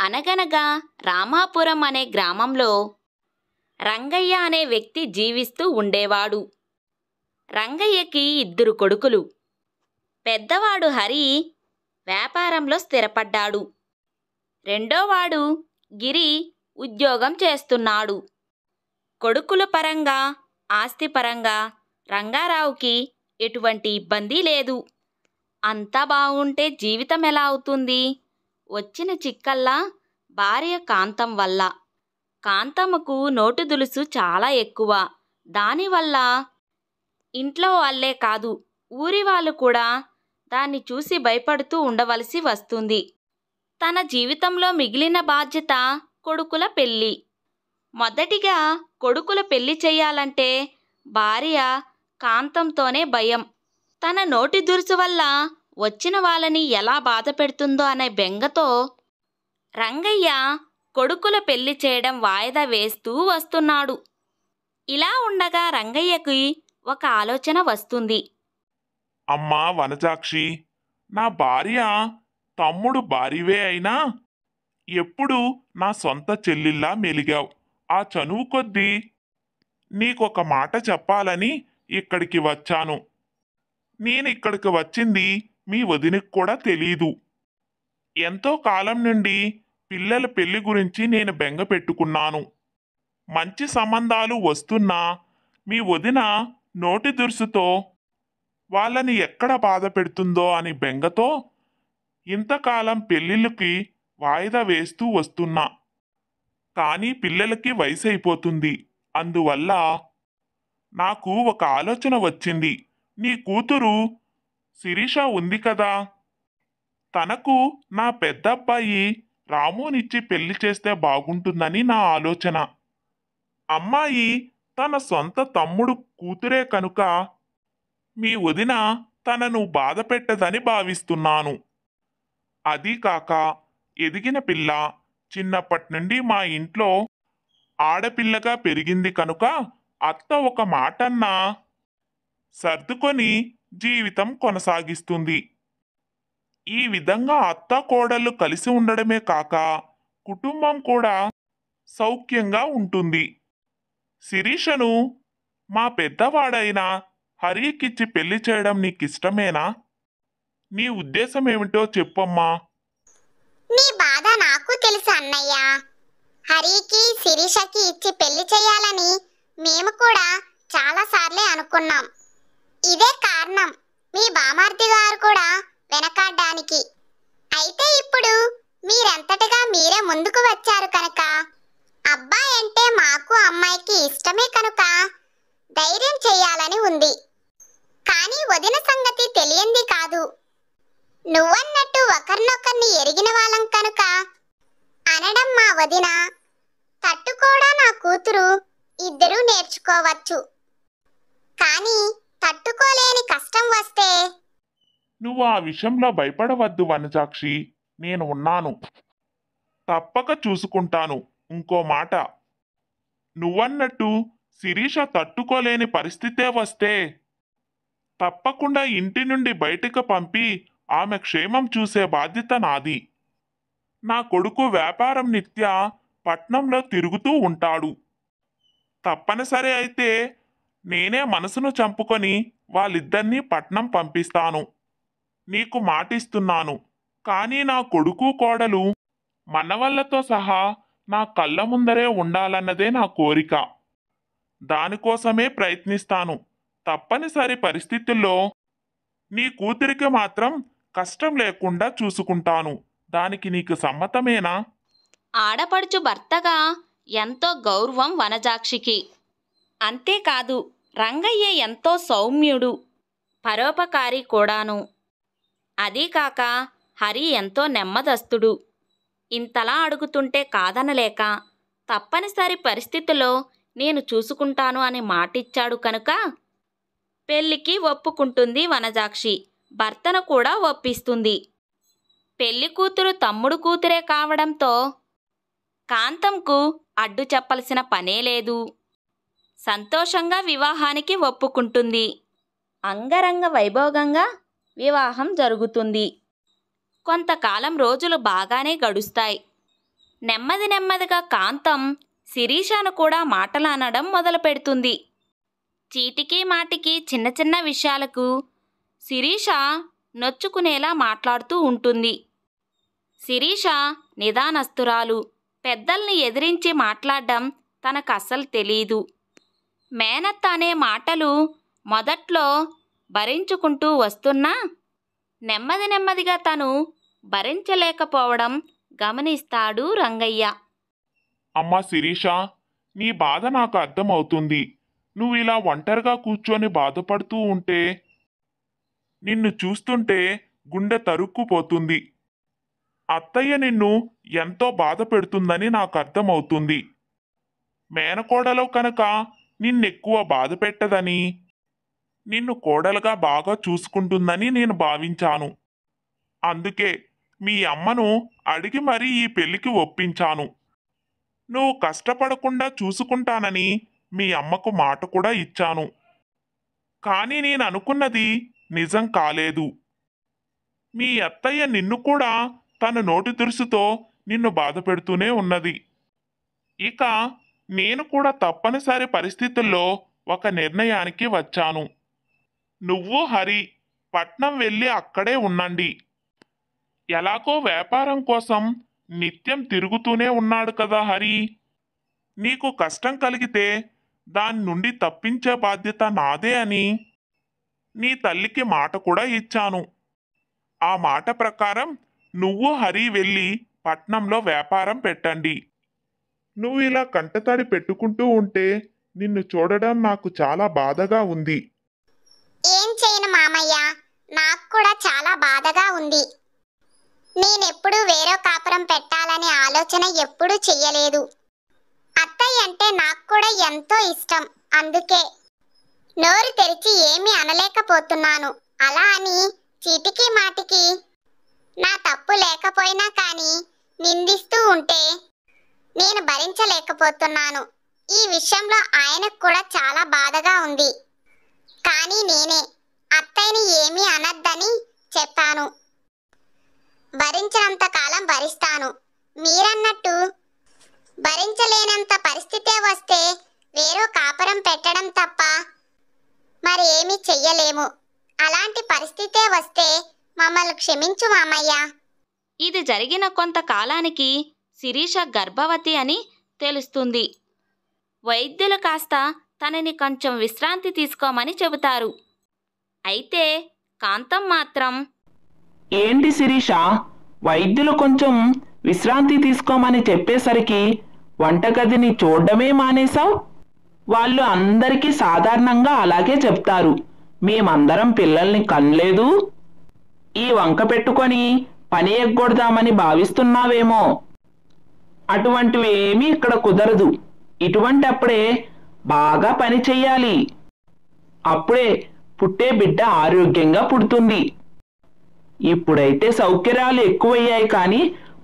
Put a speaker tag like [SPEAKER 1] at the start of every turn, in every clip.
[SPEAKER 1] అనగనగా రామాపురం అనే గ్రామంలో రంగయ్య అనే వ్యక్తి జీవిస్తూ ఉండేవాడు. రంగయ్యకి 2 కొడుకులు. పెద్దవాడు హరి వ్యాపారంలో స్థిరపడ్డాడు. రెండోవాడు గిరి ఉద్యోగం చేస్తున్నాడు. కొడుకుల పరంగా, ఆస్తి పరంగా రంగారావుకి ఎటువంటి ఇబ్బంది లేదు. అంతా బాగుంటే జీవితం ఎలా అవుతుంది? వచ్చిన చిక్కల్లా భార్య కాంతం వల్ల. కాంతమ్మకు నోటు దులుసు చాలా ఎక్కువ. దానివల్ల ఇంట్లో వాళ్ళే కాదు, ఊరి వాళ్ళు కూడా దాన్ని చూసి భయపడుతూ ఉండవలసి వస్తుంది. తన జీవితంలో మిగిలిన బాధ్యత కొడుకుల పెళ్ళి. మొదటిగా కొడుకుల పెళ్లి చెయ్యాలంటే భార్య కాంతంతోనే భయం. తన నోటి దురుసు వల్ల వచ్చిన వాళ్ళని ఎలా బాధ పెడుతుందో అనే బెంగతో రంగయ్య కొడుకుల పెళ్లి చేయడం వాయిదా వేస్తూ వస్తున్నాడు. ఇలా ఉండగా రంగయ్యకి ఒక ఆలోచన వస్తుంది.
[SPEAKER 2] అమ్మా వనజాక్షి, నా భార్య తమ్ముడు భార్యవే అయినా ఎప్పుడు నా సొంత చెల్లిల్లా మెలిగావు. ఆ చనువు కొద్దీ నీకొక మాట చెప్పాలని ఇక్కడికి వచ్చాను. నేనిక్కడికి వచ్చింది మీ వదినకి కూడా తెలీదు. ఎంతో కాలం నుండి పిల్లల పెళ్లి గురించి నేను బెంగ పెట్టుకున్నాను. మంచి సంబంధాలు వస్తున్నా మీ వదిన నోటి దురుసుతో వాళ్ళని ఎక్కడ బాధ పెడుతుందో అని బెంగతో ఇంతకాలం పెళ్ళిళ్ళకి వాయిదా వేస్తూ వస్తున్నా. కానీ పిల్లలకి వయసు అయిపోతుంది. అందువల్ల నాకు ఒక ఆలోచన వచ్చింది. నీ కూతురు శిరీష ఉంది కదా, తనకు నా పెద్దబ్బాయి రామునిచ్చి పెళ్లి చేస్తే బాగుంటుందని నా ఆలోచన. అమ్మాయి తన సొంత తమ్ముడు కూతురే కనుక మీ వదిన తనను బాధ పెట్టదని భావిస్తున్నాను. అదీ కాక ఎదిగిన పిల్ల, చిన్నప్పటి నుండి మా ఇంట్లో ఆడపిల్లగా పెరిగింది కనుక అత్త ఒక మాటన్నా సర్దుకొని జీవితం కొనసాగిస్తుంది. ఈ విధంగా అత్త కోడళ్ళు కలిసి ఉండడమే కాక కుటుంబం కూడా సౌఖ్యంగా ఉంటుంది. శిరీషను మా పెద్దవాడైన హరికిచ్చి పెళ్లి చేయడం నీకిష్టమేనా? నీ ఉద్దేశం ఏమిటో చెప్పమ్మా.
[SPEAKER 3] నీ బాధ నాకు తెలుసు అన్నయ్య. హరికి శిరీషకి ఇచ్చి పెళ్లి చేయాలని మేము కూడా చాలాసార్లే అనుకున్నాం. ఇదే కారణం మీ బామార్ది గారు కూడా వెనకాడ్డానికి. అయితే ఇప్పుడు మీరంతటగా మీరే ముందుకు వచ్చారు కనుక, అబ్బాయి అంటే మాకు అమ్మాయికి ఇష్టమే కనుక ధైర్యం చేయాలని ఉంది. కానీ వదిన సంగతి తెలియంది కాదు. నువ్వన్నట్టు ఒకరినొకరిని ఎరిగిన వాళ్ళం కనుక అనడం మా వదిన, తట్టుకోడా నా కూతురు ఇద్దరూ నేర్చుకోవచ్చు. కానీ తట్టుకోలేని కష్టం వస్తే
[SPEAKER 2] నువ్వు ఆ విషయంలో భయపడవద్దు వనజాక్షి, నేను ఉన్నాను. తప్పక చూసుకుంటాను. ఇంకో మాట, నువ్వన్నట్టు శిరీష తట్టుకోలేని పరిస్థితే వస్తే తప్పకుండా ఇంటి నుండి బయటికి పంపి ఆమె క్షేమం చూసే బాధ్యత నాది. నా కొడుకు వ్యాపారం నిత్యా పట్నంలో తిరుగుతూ ఉంటాడు. తప్పనిసరి అయితే నేనే మనసును చంపుకొని వాళ్ళిద్దరినీ పట్నం పంపిస్తాను. నీకు మాటిస్తున్నాను. కానీ నా కొడుకు కోడలు మనవళ్లతో సహా నా కళ్ళ ముందరే ఉండాలన్నదే నా కోరిక. దానికోసమే ప్రయత్నిస్తాను. తప్పనిసరి పరిస్థితుల్లో నీ కూతురికి మాత్రం కష్టం లేకుండా చూసుకుంటాను. దానికి నీకు సమ్మతమేనా?
[SPEAKER 1] ఆడపడుచు భర్తగా ఎంతో గౌరవం వనజాక్షికి. అంతేకాదు రంగయ్య ఎంతో సౌమ్యుడు, పరోపకారి కూడాను. అదీకాక హరి ఎంతో నెమ్మదస్తుడు. ఇంతలా అడుగుతుంటే కాదనలేక తప్పనిసరి పరిస్థితిలో నేను చూసుకుంటాను అని మాటిచ్చాడు కనుక పెళ్లికి ఒప్పుకుంటుంది వనజాక్షి. భర్తను కూడా ఒప్పిస్తుంది. పెళ్లి కూతురు తమ్ముడు కూతురే కావడంతో కాంతంకు అడ్డు చెప్పాల్సిన పనే లేదు. సంతోషంగా వివాహానికి ఒప్పుకుంటుంది. అంగరంగ వైభోగంగా వివాహం జరుగుతుంది. కొంతకాలం రోజులు బాగానే గడుస్తాయి. నెమ్మది నెమ్మదిగా కాంతం శిరీషను కూడా మాటలనడం మొదలుపెడుతుంది. చీటికి మాటికి చిన్న చిన్న విషయాలకు శిరీష నొచ్చుకునేలా మాట్లాడుతూ ఉంటుంది. శిరీష నిదానస్తురాలు. పెద్దల్ని ఎదిరించి మాట్లాడడం తనకస్సలు తెలీదు. మేనత్త అనే మాటలు మొదట్లో భరించుకుంటూ వస్తున్నా నెమ్మది నెమ్మదిగా తను భరించలేకపోవడం గమనిస్తాడు రంగయ్య.
[SPEAKER 2] అమ్మా శిరీష, నీ బాధ నాకు అర్థమవుతుంది. నువ్వు ఇలా ఒంటరిగా కూర్చొని బాధపడుతూ ఉంటే నిన్ను చూస్తుంటే గుండె తరుక్కుపోతుంది. అత్తయ్య నిన్ను ఎంతో బాధ పెడుతుందని నాకు అర్థమవుతుంది. మేనకోడలో కనుక నిన్నెక్కువ బాధ పెట్టదని, నిన్ను కోడలుగా బాగా చూసుకుంటుందని నేను భావించాను. అందుకే మీ అమ్మను అడిగి మరీ ఈ పెళ్లికి ఒప్పించాను. నువ్వు కష్టపడకుండా చూసుకుంటానని మీ అమ్మకు మాట కూడా ఇచ్చాను. కానీ నేను అనుకున్నది నిజం కాలేదు. మీ అత్తయ్య నిన్ను కూడా తన నోటి దురుసుతో నిన్ను బాధ పెడుతూనే ఉన్నది. ఇక నేను కూడా తప్పనిసరి పరిస్థితుల్లో ఒక నిర్ణయానికి వచ్చాను. నువ్వు హరి పట్నం వెళ్ళి అక్కడే ఉండండి. ఎలాగో వ్యాపారం కోసం నిత్యం తిరుగుతూనే ఉన్నాడు కదా హరి. నీకు కష్టం కలిగితే దాని నుండి తప్పించే బాధ్యత నాదే అని నీ తల్లికి మాట కూడా ఇచ్చాను. ఆ మాట ప్రకారం నువ్వు హరి వెళ్ళి పట్నంలో వ్యాపారం పెట్టండి. నువ్వు ఇలా కంటతడి పెట్టుకుంటూ ఉంటే నిన్ను చూడడం నాకు చాలా బాధగా ఉంది.
[SPEAKER 3] ఏం చేయను మామయ్య, నాకు కూడా చాలా బాధగా ఉంది. నేనెప్పుడు వేరే కాపురం పెట్టాలనే ఆలోచన ఎప్పుడూ చెయ్యలేదు. అత్తయ్య అంటే నాకు కూడా ఎంతో ఇష్టం. అందుకే నోరు తెరిచి ఏమీ అనలేకపోతున్నాను. అలా అని చీటికి మాటికి నా తప్పు లేకపోయినా కానీ నిందిస్తూ ఉంటే నేను భరించలేకపోతున్నాను. ఈ విషయంలో ఆయనకు కూడా చాలా బాధగా ఉంది. కానీ నేనే అత్తయ్యని ఏమీ అనద్దని చెప్పాను. భరించినంత కాలం భరిస్తాను. మీరన్నట్టు భరించలేనంత పరిస్థితే వస్తే వేరే కాపురం పెట్టడం తప్ప మరి ఏమీ చెయ్యలేము. అలాంటి పరిస్థితే వస్తే మమ్మల్ని క్షమించు మామయ్య.
[SPEAKER 1] ఇది జరిగిన కొంతకాలానికి శిరీష గర్భవతి అని తెలుస్తుంది. వైద్యులు కాస్త తనని కొంచెం విశ్రాంతి తీసుకోమని చెబుతారు. అయితే కాంతం మాత్రం,
[SPEAKER 4] ఏంటి శిరీష, వైద్యులు కొంచెం విశ్రాంతి తీసుకోమని చెప్పేసరికి వంటగదిని చూడడమే మానేశావు? వాళ్ళు అందరికీ సాధారణంగా అలాగే చెప్తారు. మేమందరం పిల్లల్ని కనలేదు, ఈ వంక పెట్టుకొని పని ఎగ్గొడదామని భావిస్తున్నావేమో. అటువంటివి ఏమీ ఇక్కడ కుదరదు. ఇటువంటి అప్పుడే బాగా పని చెయ్యాలి. అప్పుడే పుట్టే బిడ్డ ఆరోగ్యంగా పుడుతుంది. ఇప్పుడైతే సౌకర్యాలు ఎక్కువయ్యాయి, కానీ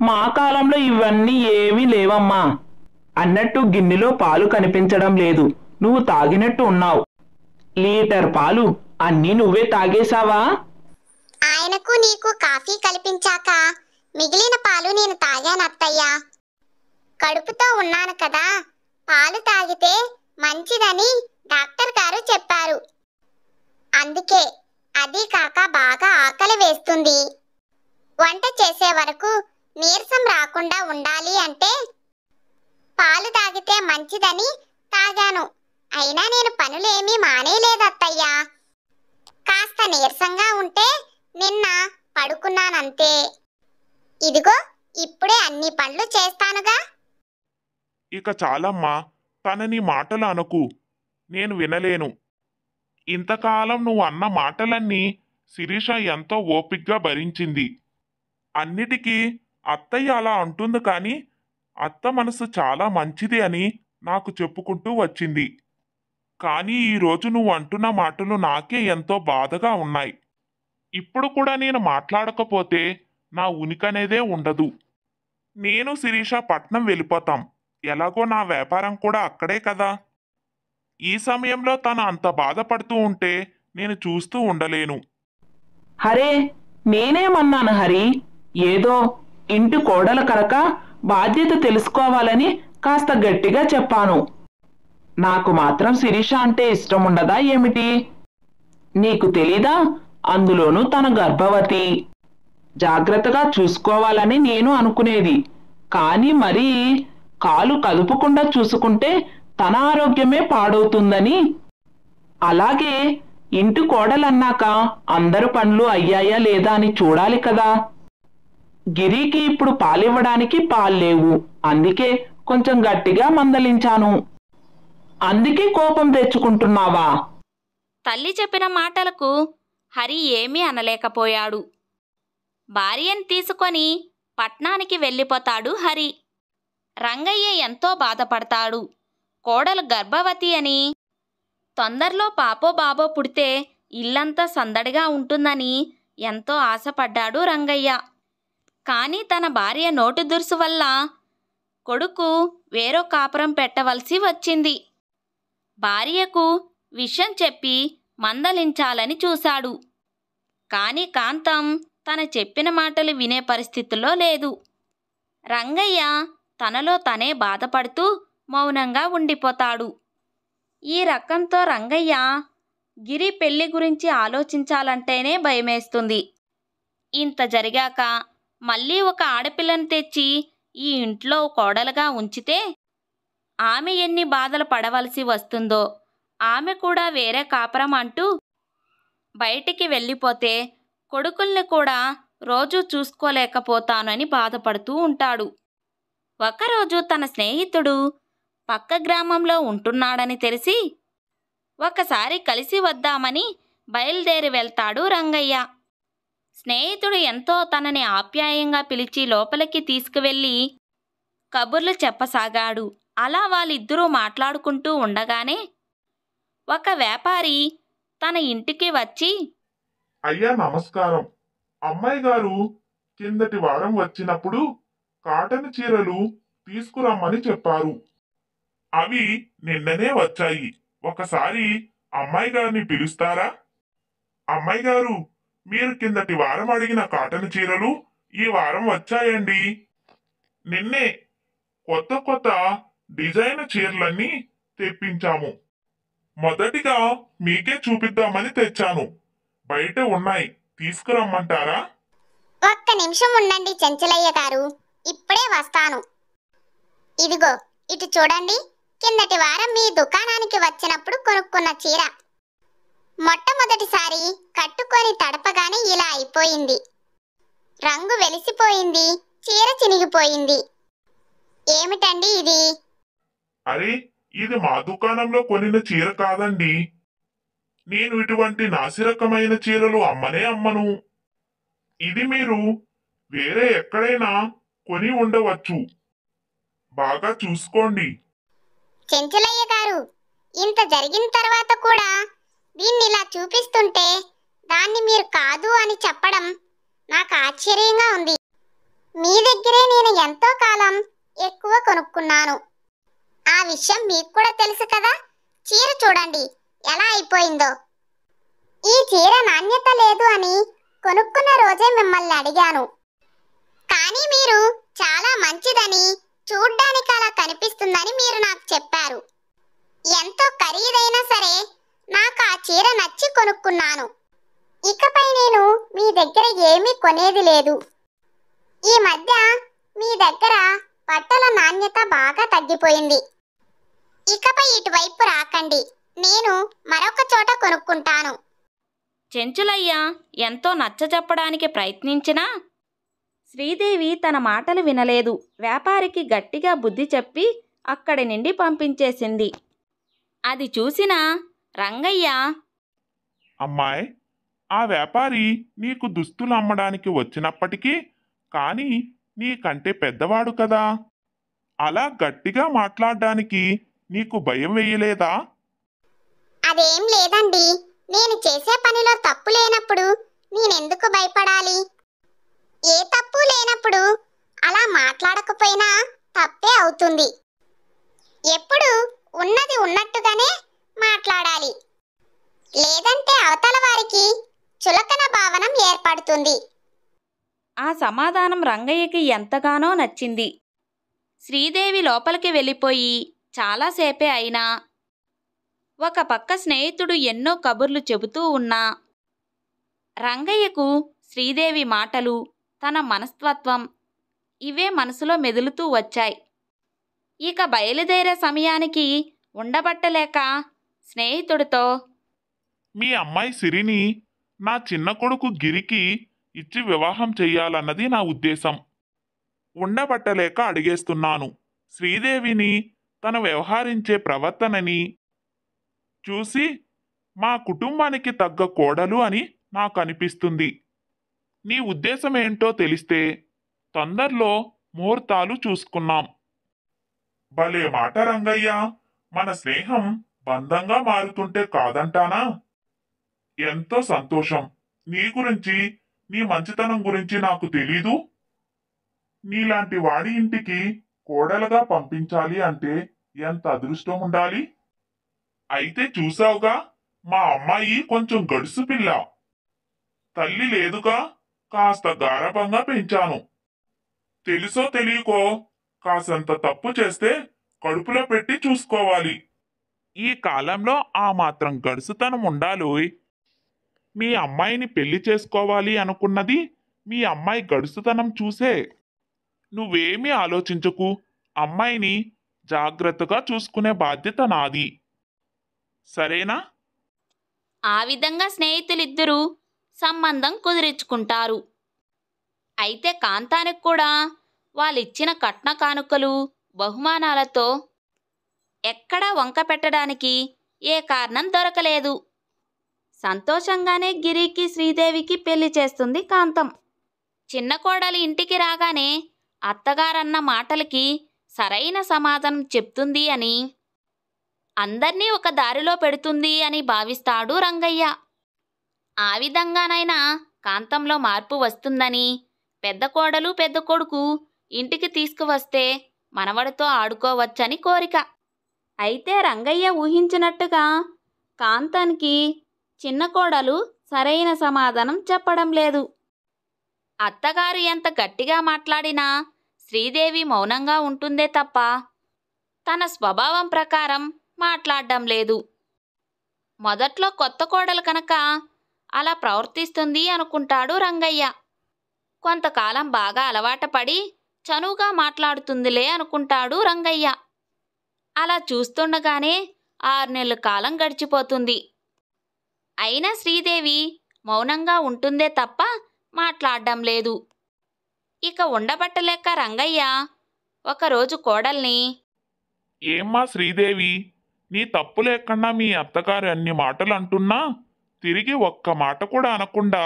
[SPEAKER 4] మా కాలంలో ఇవన్నీ ఏమీ లేవమ్మా. అన్నట్టు గిన్నెలో పాలు కనిపించడం లేదు. నువ్వు తాగినట్టు ఉన్నావు. లీటర్ పాలు అన్నీ నువ్వే తాగేశావా?
[SPEAKER 3] ఆయనకు నీకు కాఫీ కల్పించాక మిగిలిన పాలు నేను తాగాను అత్తయ్య. కడుపుతో ఉన్నాను కదా, పాలు తాగితే మంచిదని డాక్టర్ గారు చెప్పారు. అందుకే. అది కాక బాగా ఆకలి వేస్తుంది. వంట చేసే వరకు నీరసం రాకుండా ఉండాలి అంటే పాలు తాగితే మంచిదని తాగాను. అయినా నేను పనులేమీ మానేలేదు అత్తయ్య. కాస్త నీరసంగా ఉంటే నిన్న పడుకున్నానంతే. ఇదిగో ఇప్పుడే అన్ని పనులు చేస్తానుగా.
[SPEAKER 2] ఇక చాలమ్మా, తనని మాటలు అనకు. నేను వినలేను. ఇంతకాలం నువ్వు అన్న మాటలన్నీ శిరీష ఎంతో ఓపిగ్గా భరించింది. అన్నిటికీ అత్తయ్య అలా అంటుంది, కానీ అత్త మనసు చాలా మంచిది అని నాకు చెప్పుకుంటూ వచ్చింది. కానీ ఈరోజు నువ్వు అంటున్న మాటలు నాకే ఎంతో బాధగా ఉన్నాయి. ఇప్పుడు కూడా నేను మాట్లాడకపోతే నా ఉనికనేదే ఉండదు. నేను శిరీష పట్నం వెళ్ళిపోతాం. ఎలాగో నా వ్యాపారం కూడా అక్కడే కదా. ఈ సమయంలో తను అంత బాధపడుతూ ఉంటే నేను చూస్తూ ఉండలేను.
[SPEAKER 4] హరే, నేనేమన్నాను హరి? ఏదో ఇంటి కోడలు కనుక బాధ్యత తెలుసుకోవాలని కాస్త గట్టిగా చెప్పాను. నాకు మాత్రం శిరీష అంటే ఇష్టం ఉండదా ఏమిటి? నీకు తెలీదా? అందులోనూ తన గర్భవతి. జాగ్రత్తగా చూసుకోవాలని నేను అనుకునేది. కానీ మరి కాలు కదుపకుండా చూసుకుంటే తన ఆరోగ్యమే పాడవుతుందని. అలాగే ఇంటి కోడలన్నాక అందరు పనులు అయ్యాయా లేదా అని చూడాలి కదా. గిరికి ఇప్పుడు పాలివ్వడానికి పాలు లేవు. అందుకే కొంచెం గట్టిగా మందలించాను. అందుకే కోపం తెచ్చుకుంటున్నావా?
[SPEAKER 1] తల్లి చెప్పిన మాటలకు హరి ఏమీ అనలేకపోయాడు. భార్యను తీసుకొని పట్నానికి వెళ్ళిపోతాడు హరి. రంగయ్య ఎంతో బాధపడతాడు. కోడలు గర్భవతి అని, తొందరలో పాపో బాబో పుడితే ఇల్లంతా సందడిగా ఉంటుందని ఎంతో ఆశపడ్డాడు రంగయ్య. కానీ తన భార్య నోటి దురుసు వల్ల కొడుకు వేరో కాపురం పెట్టవలసి వచ్చింది. భార్యకు విషయం చెప్పి మందలించాలని చూశాడు. కానీ కాంతం తన చెప్పిన మాటలు వినే పరిస్థితుల్లో లేదు. రంగయ్య తనలో తనే బాధపడుతూ మౌనంగా ఉండిపోతాడు. ఈ రకంతో రంగయ్య గిరి పెళ్లి గురించి ఆలోచించాలంటేనే భయమేస్తుంది. ఇంత జరిగాక మళ్ళీ ఒక ఆడపిల్లను తెచ్చి ఈ ఇంట్లో కోడలుగా ఉంచితే ఆమె ఎన్ని బాధలు పడవలసి వస్తుందో, ఆమె కూడా వేరే కాపురం అంటూ బయటికి వెళ్ళిపోతే కొడుకుల్ని కూడా రోజూ చూసుకోలేకపోతానని బాధపడుతూ ఉంటాడు. ఒకరోజు తన స్నేహితుడు పక్క గ్రామంలో ఉంటున్నాడని తెలిసి ఒకసారి కలిసి వద్దామని బయలుదేరి వెళ్తాడు రంగయ్య. స్నేహితుడు ఎంతో తనని ఆప్యాయంగా పిలిచి లోపలికి తీసుకువెళ్ళి కబుర్లు చెప్పసాగాడు. అలా వాళ్ళిద్దరూ మాట్లాడుకుంటూ ఉండగానే ఒక వ్యాపారి తన ఇంటికి వచ్చి,
[SPEAKER 2] అయ్యా నమస్కారం. అమ్మాయి గారు కిందటి వారం వచ్చినప్పుడు కాటన్ చీరలు తీసుకురమ్మని చెప్పారు. అవి నిన్ననే వచ్చాయి. ఒకసారి అమ్మాయి గారిని పిలుస్తారా? అమ్మాయి గారు, మీరు కిందటి వారం అడిగిన కాటన్ చీరలు ఈ వారం వచ్చాయండి. నిన్నే కొత్త కొత్త డిజైన్ చీరలన్నీ తెప్పించాము. మొదటిగా మీకే చూపిద్దామని తెచ్చాను. బయట ఉన్నాయి, తీసుకురమ్మంటారా?
[SPEAKER 3] ఒక్క నిమిషం ఉండండి చెంచలయ్య గారు, ఇప్పుడే వస్తాను. ఇదిగో ఇటు చూడండి, కిందటి వారం మీ దుకాణానికి వచ్చినప్పుడు కొనుక్కున్న చీర. మొట్టమొదటిసారి కట్టుకొని తడపగానే ఇలా అయిపోయింది. రంగు వెలిసిపోయింది, చీర చినిగిపోయింది. ఏమిటండి ఇది?
[SPEAKER 2] అరే, ఇది మా దుకాణంలో కొనిన చీర కాదండి. నేను ఇటువంటి నాసిరకమైన చీరలు అమ్మనే అమ్మను. ఇది మీరు వేరే ఎక్కడైనా కొని ఉండవచ్చు. బాగా చూసుకోండి.
[SPEAKER 3] చెంచలయ్య గారు, ఇంత జరిగిన తర్వాత కూడా దీన్ని ఇలా చూపిస్తుంటే దాన్ని మీరు కాదు అని చెప్పడం నాకు ఆశ్చర్యంగా ఉంది. మీ దగ్గరే నేను ఎంతో కాలం ఎక్కువ కొనుక్కున్నాను. ఆ విషయం మీకు కూడా తెలుసు కదా. చీర చూడండి ఎలా అయిపోయిందో. ఈ చీర నాణ్యత లేదు అని కొనుక్కున్న రోజే మిమ్మల్ని అడిగాను. కానీ మీరు చాలా మంచిదని, చూడ్డానికి అలా కనిపిస్తుందని మీరు నాకు చెప్పారు. ఎంతో ఖరీదైనా సరే నాకు ఆ చీర నచ్చి కొనుక్కున్నాను. ఇకపై నేను మీ దగ్గర ఏమీ కొనేది లేదు. ఈ మధ్య మీ దగ్గర బట్టల నాణ్యత బాగా తగ్గిపోయింది. ఇకపై ఇటువైపు రాకండి, నేను మరొక చోట కొనుక్కుంటాను.
[SPEAKER 1] చెంచులయ్య ఎంతో నచ్చజెప్పడానికి ప్రయత్నించినా శ్రీదేవి తన మాటలు వినలేదు. వ్యాపారికి గట్టిగా బుద్ధి చెప్పి అక్కడి నుండి పంపించేసింది. అది చూసిన రంగయ్య,
[SPEAKER 2] అమ్మాయి, ఆ వ్యాపారి నీకు దుస్తులు అమ్మడానికి వచ్చినప్పటికీ కానీ నీకంటే పెద్దవాడు కదా. అలా గట్టిగా మాట్లాడడానికి నీకు భయం వేయలేదా?
[SPEAKER 3] అదేం లేదండి, నేను చేసే పనిలో తప్పు లేనప్పుడు నేనెందుకు భయపడాలి? ఏ తప్పు లేనప్పుడు అలా మాట్లాడకపోయినా తప్పే అవుతుంది. ఎప్పుడు ఉన్నది ఉన్నట్టుగానే మాట్లాడాలి, లేదంటే అవతల వారికి చులకన భావన ఏర్పడుతుంది.
[SPEAKER 1] ఆ సమాధానం రంగయ్యకి ఎంతగానో నచ్చింది. శ్రీదేవి లోపలికి వెళ్ళిపోయి చాలాసేపే అయినా ఒక పక్క స్నేహితుడు ఎన్నో కబుర్లు చెబుతూ ఉన్నా రంగయ్యకు శ్రీదేవి మాటలు, తన మనస్తత్వం ఇవే మనసులో మెదులుతూ వచ్చాయి. ఇక బయలుదేరే సమయానికి ఉండబట్టలేక స్నేహితుడితో,
[SPEAKER 2] మీ అమ్మాయి సిరిని నా చిన్న కొడుకు గిరికి ఇచ్చి వివాహం చెయ్యాలన్నది నా ఉద్దేశం. ఉండబట్టలేక అడిగేస్తున్నాను. శ్రీదేవిని తన వ్యవహరించే ప్రవర్తనని చూసి మా కుటుంబానికి తగ్గ కోడలు అని నాకు అనిపిస్తుంది. నీ ఉద్దేశం ఏంటో తెలిస్తే తొందరలో ముహూర్తాలు చూసుకున్నాం. భలే మాట రంగయ్య, మన స్నేహం బంధంగా మారుతుంటే కాదంటానా? ఎంతో సంతోషం. నీ గురించి, నీ మంచితనం గురించి నాకు తెలీదు. నీలాంటి వాడి ఇంటికి కోడలుగా పంపించాలి అంటే ఎంత అదృష్టం ఉండాలి. అయితే చూసావుగా, మా అమ్మాయి కొంచెం గడుసు పిల్ల. తల్లి లేదుగా, కాస్త గారభంగా పెంచాను. తెలుసో తెలియకో కాసంత తప్పు చేస్తే కడుపులో పెట్టి చూసుకోవాలి. ఈ కాలంలో ఆ మాత్రం గడుసుతనం ఉండాలోయ్. మీ అమ్మాయిని పెళ్లి చేసుకోవాలి అనుకున్నది మీ అమ్మాయి గడుసుతనం చూసే. నువ్వేమీ ఆలోచించకు. అమ్మాయిని జాగ్రత్తగా చూసుకునే బాధ్యత నాది. సరేనా?
[SPEAKER 1] ఆ విధంగా స్నేహితులిద్దరూ సంబంధం కుదిరించుకుంటారు. అయితే కాంతానికి కూడా వాళ్ళిచ్చిన కట్న కానుకలు, బహుమానాలతో ఎక్కడా వంక పెట్టడానికి ఏ కారణం దొరకలేదు. సంతోషంగానే గిరికి, శ్రీదేవికి పెళ్లి చేస్తుంది కాంతం. చిన్న కోడలు ఇంటికి రాగానే అత్తగారన్న మాటలకి సరైన సమాధానం చెప్తుంది అని, అందర్నీ ఒక దారిలో పెడుతుంది అని భావిస్తాడు రంగయ్య. ఆ విధంగానైనా కాంతంలో మార్పు వస్తుందని, పెద్ద కోడలు పెద్ద కొడుకు ఇంటికి తీసుకువస్తే మనవడితో ఆడుకోవచ్చని కోరిక. అయితే రంగయ్య ఊహించినట్టుగా కాంతానికి చిన్న కోడలు సరైన సమాధానం చెప్పడం లేదు. అత్తగారు ఎంత గట్టిగా మాట్లాడినా శ్రీదేవి మౌనంగా ఉంటుందే తప్ప తన స్వభావం ప్రకారం మాట్లాడడం లేదు. మొదట్లో కొత్త కోడలు కనుక అలా ప్రవర్తిస్తుంది అనుకుంటాడు రంగయ్య. కొంతకాలం బాగా అలవాటు పడి చనువుగా మాట్లాడుతుందిలే అనుకుంటాడు రంగయ్య. అలా చూస్తుండగానే 6 నెలల కాలం గడిచిపోతుంది. అయినా శ్రీదేవి మౌనంగా ఉంటుందే తప్ప మాట్లాడడం లేదు. ఇక ఉండబట్టలేక రంగయ్య ఒకరోజు కోడల్ని,
[SPEAKER 2] ఏమ్మా శ్రీదేవి, నీ తప్పు లేకుండా మీ అత్తగారు అన్ని మాటలు అంటున్నా తిరిగి ఒక్క మాట కూడా అనకుండా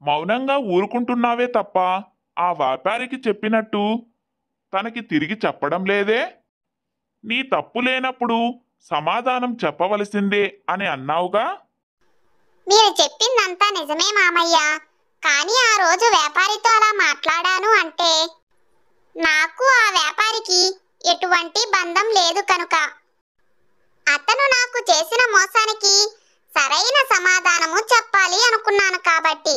[SPEAKER 2] మౌనంగా ఊరుకుంటున్నావే తప్ప ఆ వ్యాపారికి చెప్పినట్టు తనకి తిరిగి చెప్పడం లేదే. నీ తప్పు లేనప్పుడు సమాధానం చెప్పవలసిందే అని అన్నావుగా.
[SPEAKER 3] మీరు చెప్పిందంతా నిజమే మామయ్య. కానీ ఆ రోజు వ్యాపారితో అలా మాట్లాడాను అంటే నాకు ఆ వ్యాపారికి ఎటువంటి బంధం లేదు కనుక, అతను నాకు చేసిన మోసానికి సరైన సమాధానము చెప్పాలి అనుకున్నాను కాబట్టి.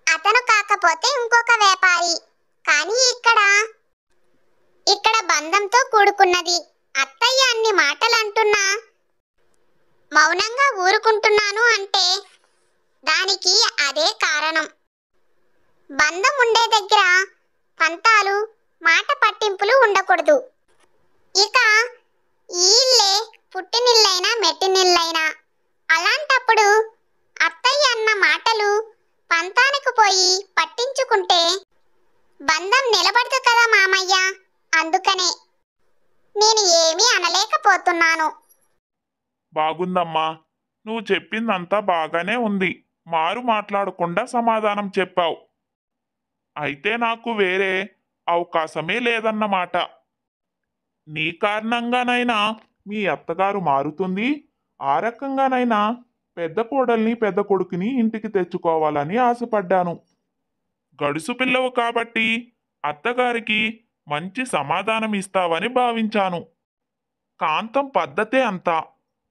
[SPEAKER 3] అతను కాకపోతే ఇంకొక వ్యాపారి. కానీ ఇక్కడ బంధంతో కూడుకున్నది. అత్తయ్య అన్ని మాటలు అంటున్నా మౌనంగా ఊరుకుంటున్నాను అంటే దానికి అదే కారణం. బంధం ఉండే దగ్గర పంతాలు, మాట పట్టింపులు ఉండకూడదు. ఇక ఈ ఇల్లే పుట్టినిల్లైనా మెట్టినిల్లైనా. అలాంటప్పుడు అత్తయ్య అన్న మాటలు పంతానికి పోయి పట్టించుకుంటే బంధం నిలబడదు కదా మామయ్య. అందుకనే నేను ఏమీ అనలేకపోతున్నాను.
[SPEAKER 2] బాగుందమ్మా, నువ్వు చెప్పిందంతా బాగానే ఉంది. మారు మాట్లాడకుండా సమాధానం చెప్పావు. అయితే నాకు వేరే అవకాశమే లేదన్నమాట. నీ కారణంగానైనా మీ అత్తగారు మారుతుంది. ఆ రకంగానైనా పెద్ద కోడల్ని పెద్ద కొడుకుని ఇంటికి తెచ్చుకోవాలని ఆశపడ్డాను. గడుసు పిల్లవు కాబట్టి అత్తగారికి మంచి సమాధానం ఇస్తావని భావించాను. కాంతం పద్ధతే అంతా.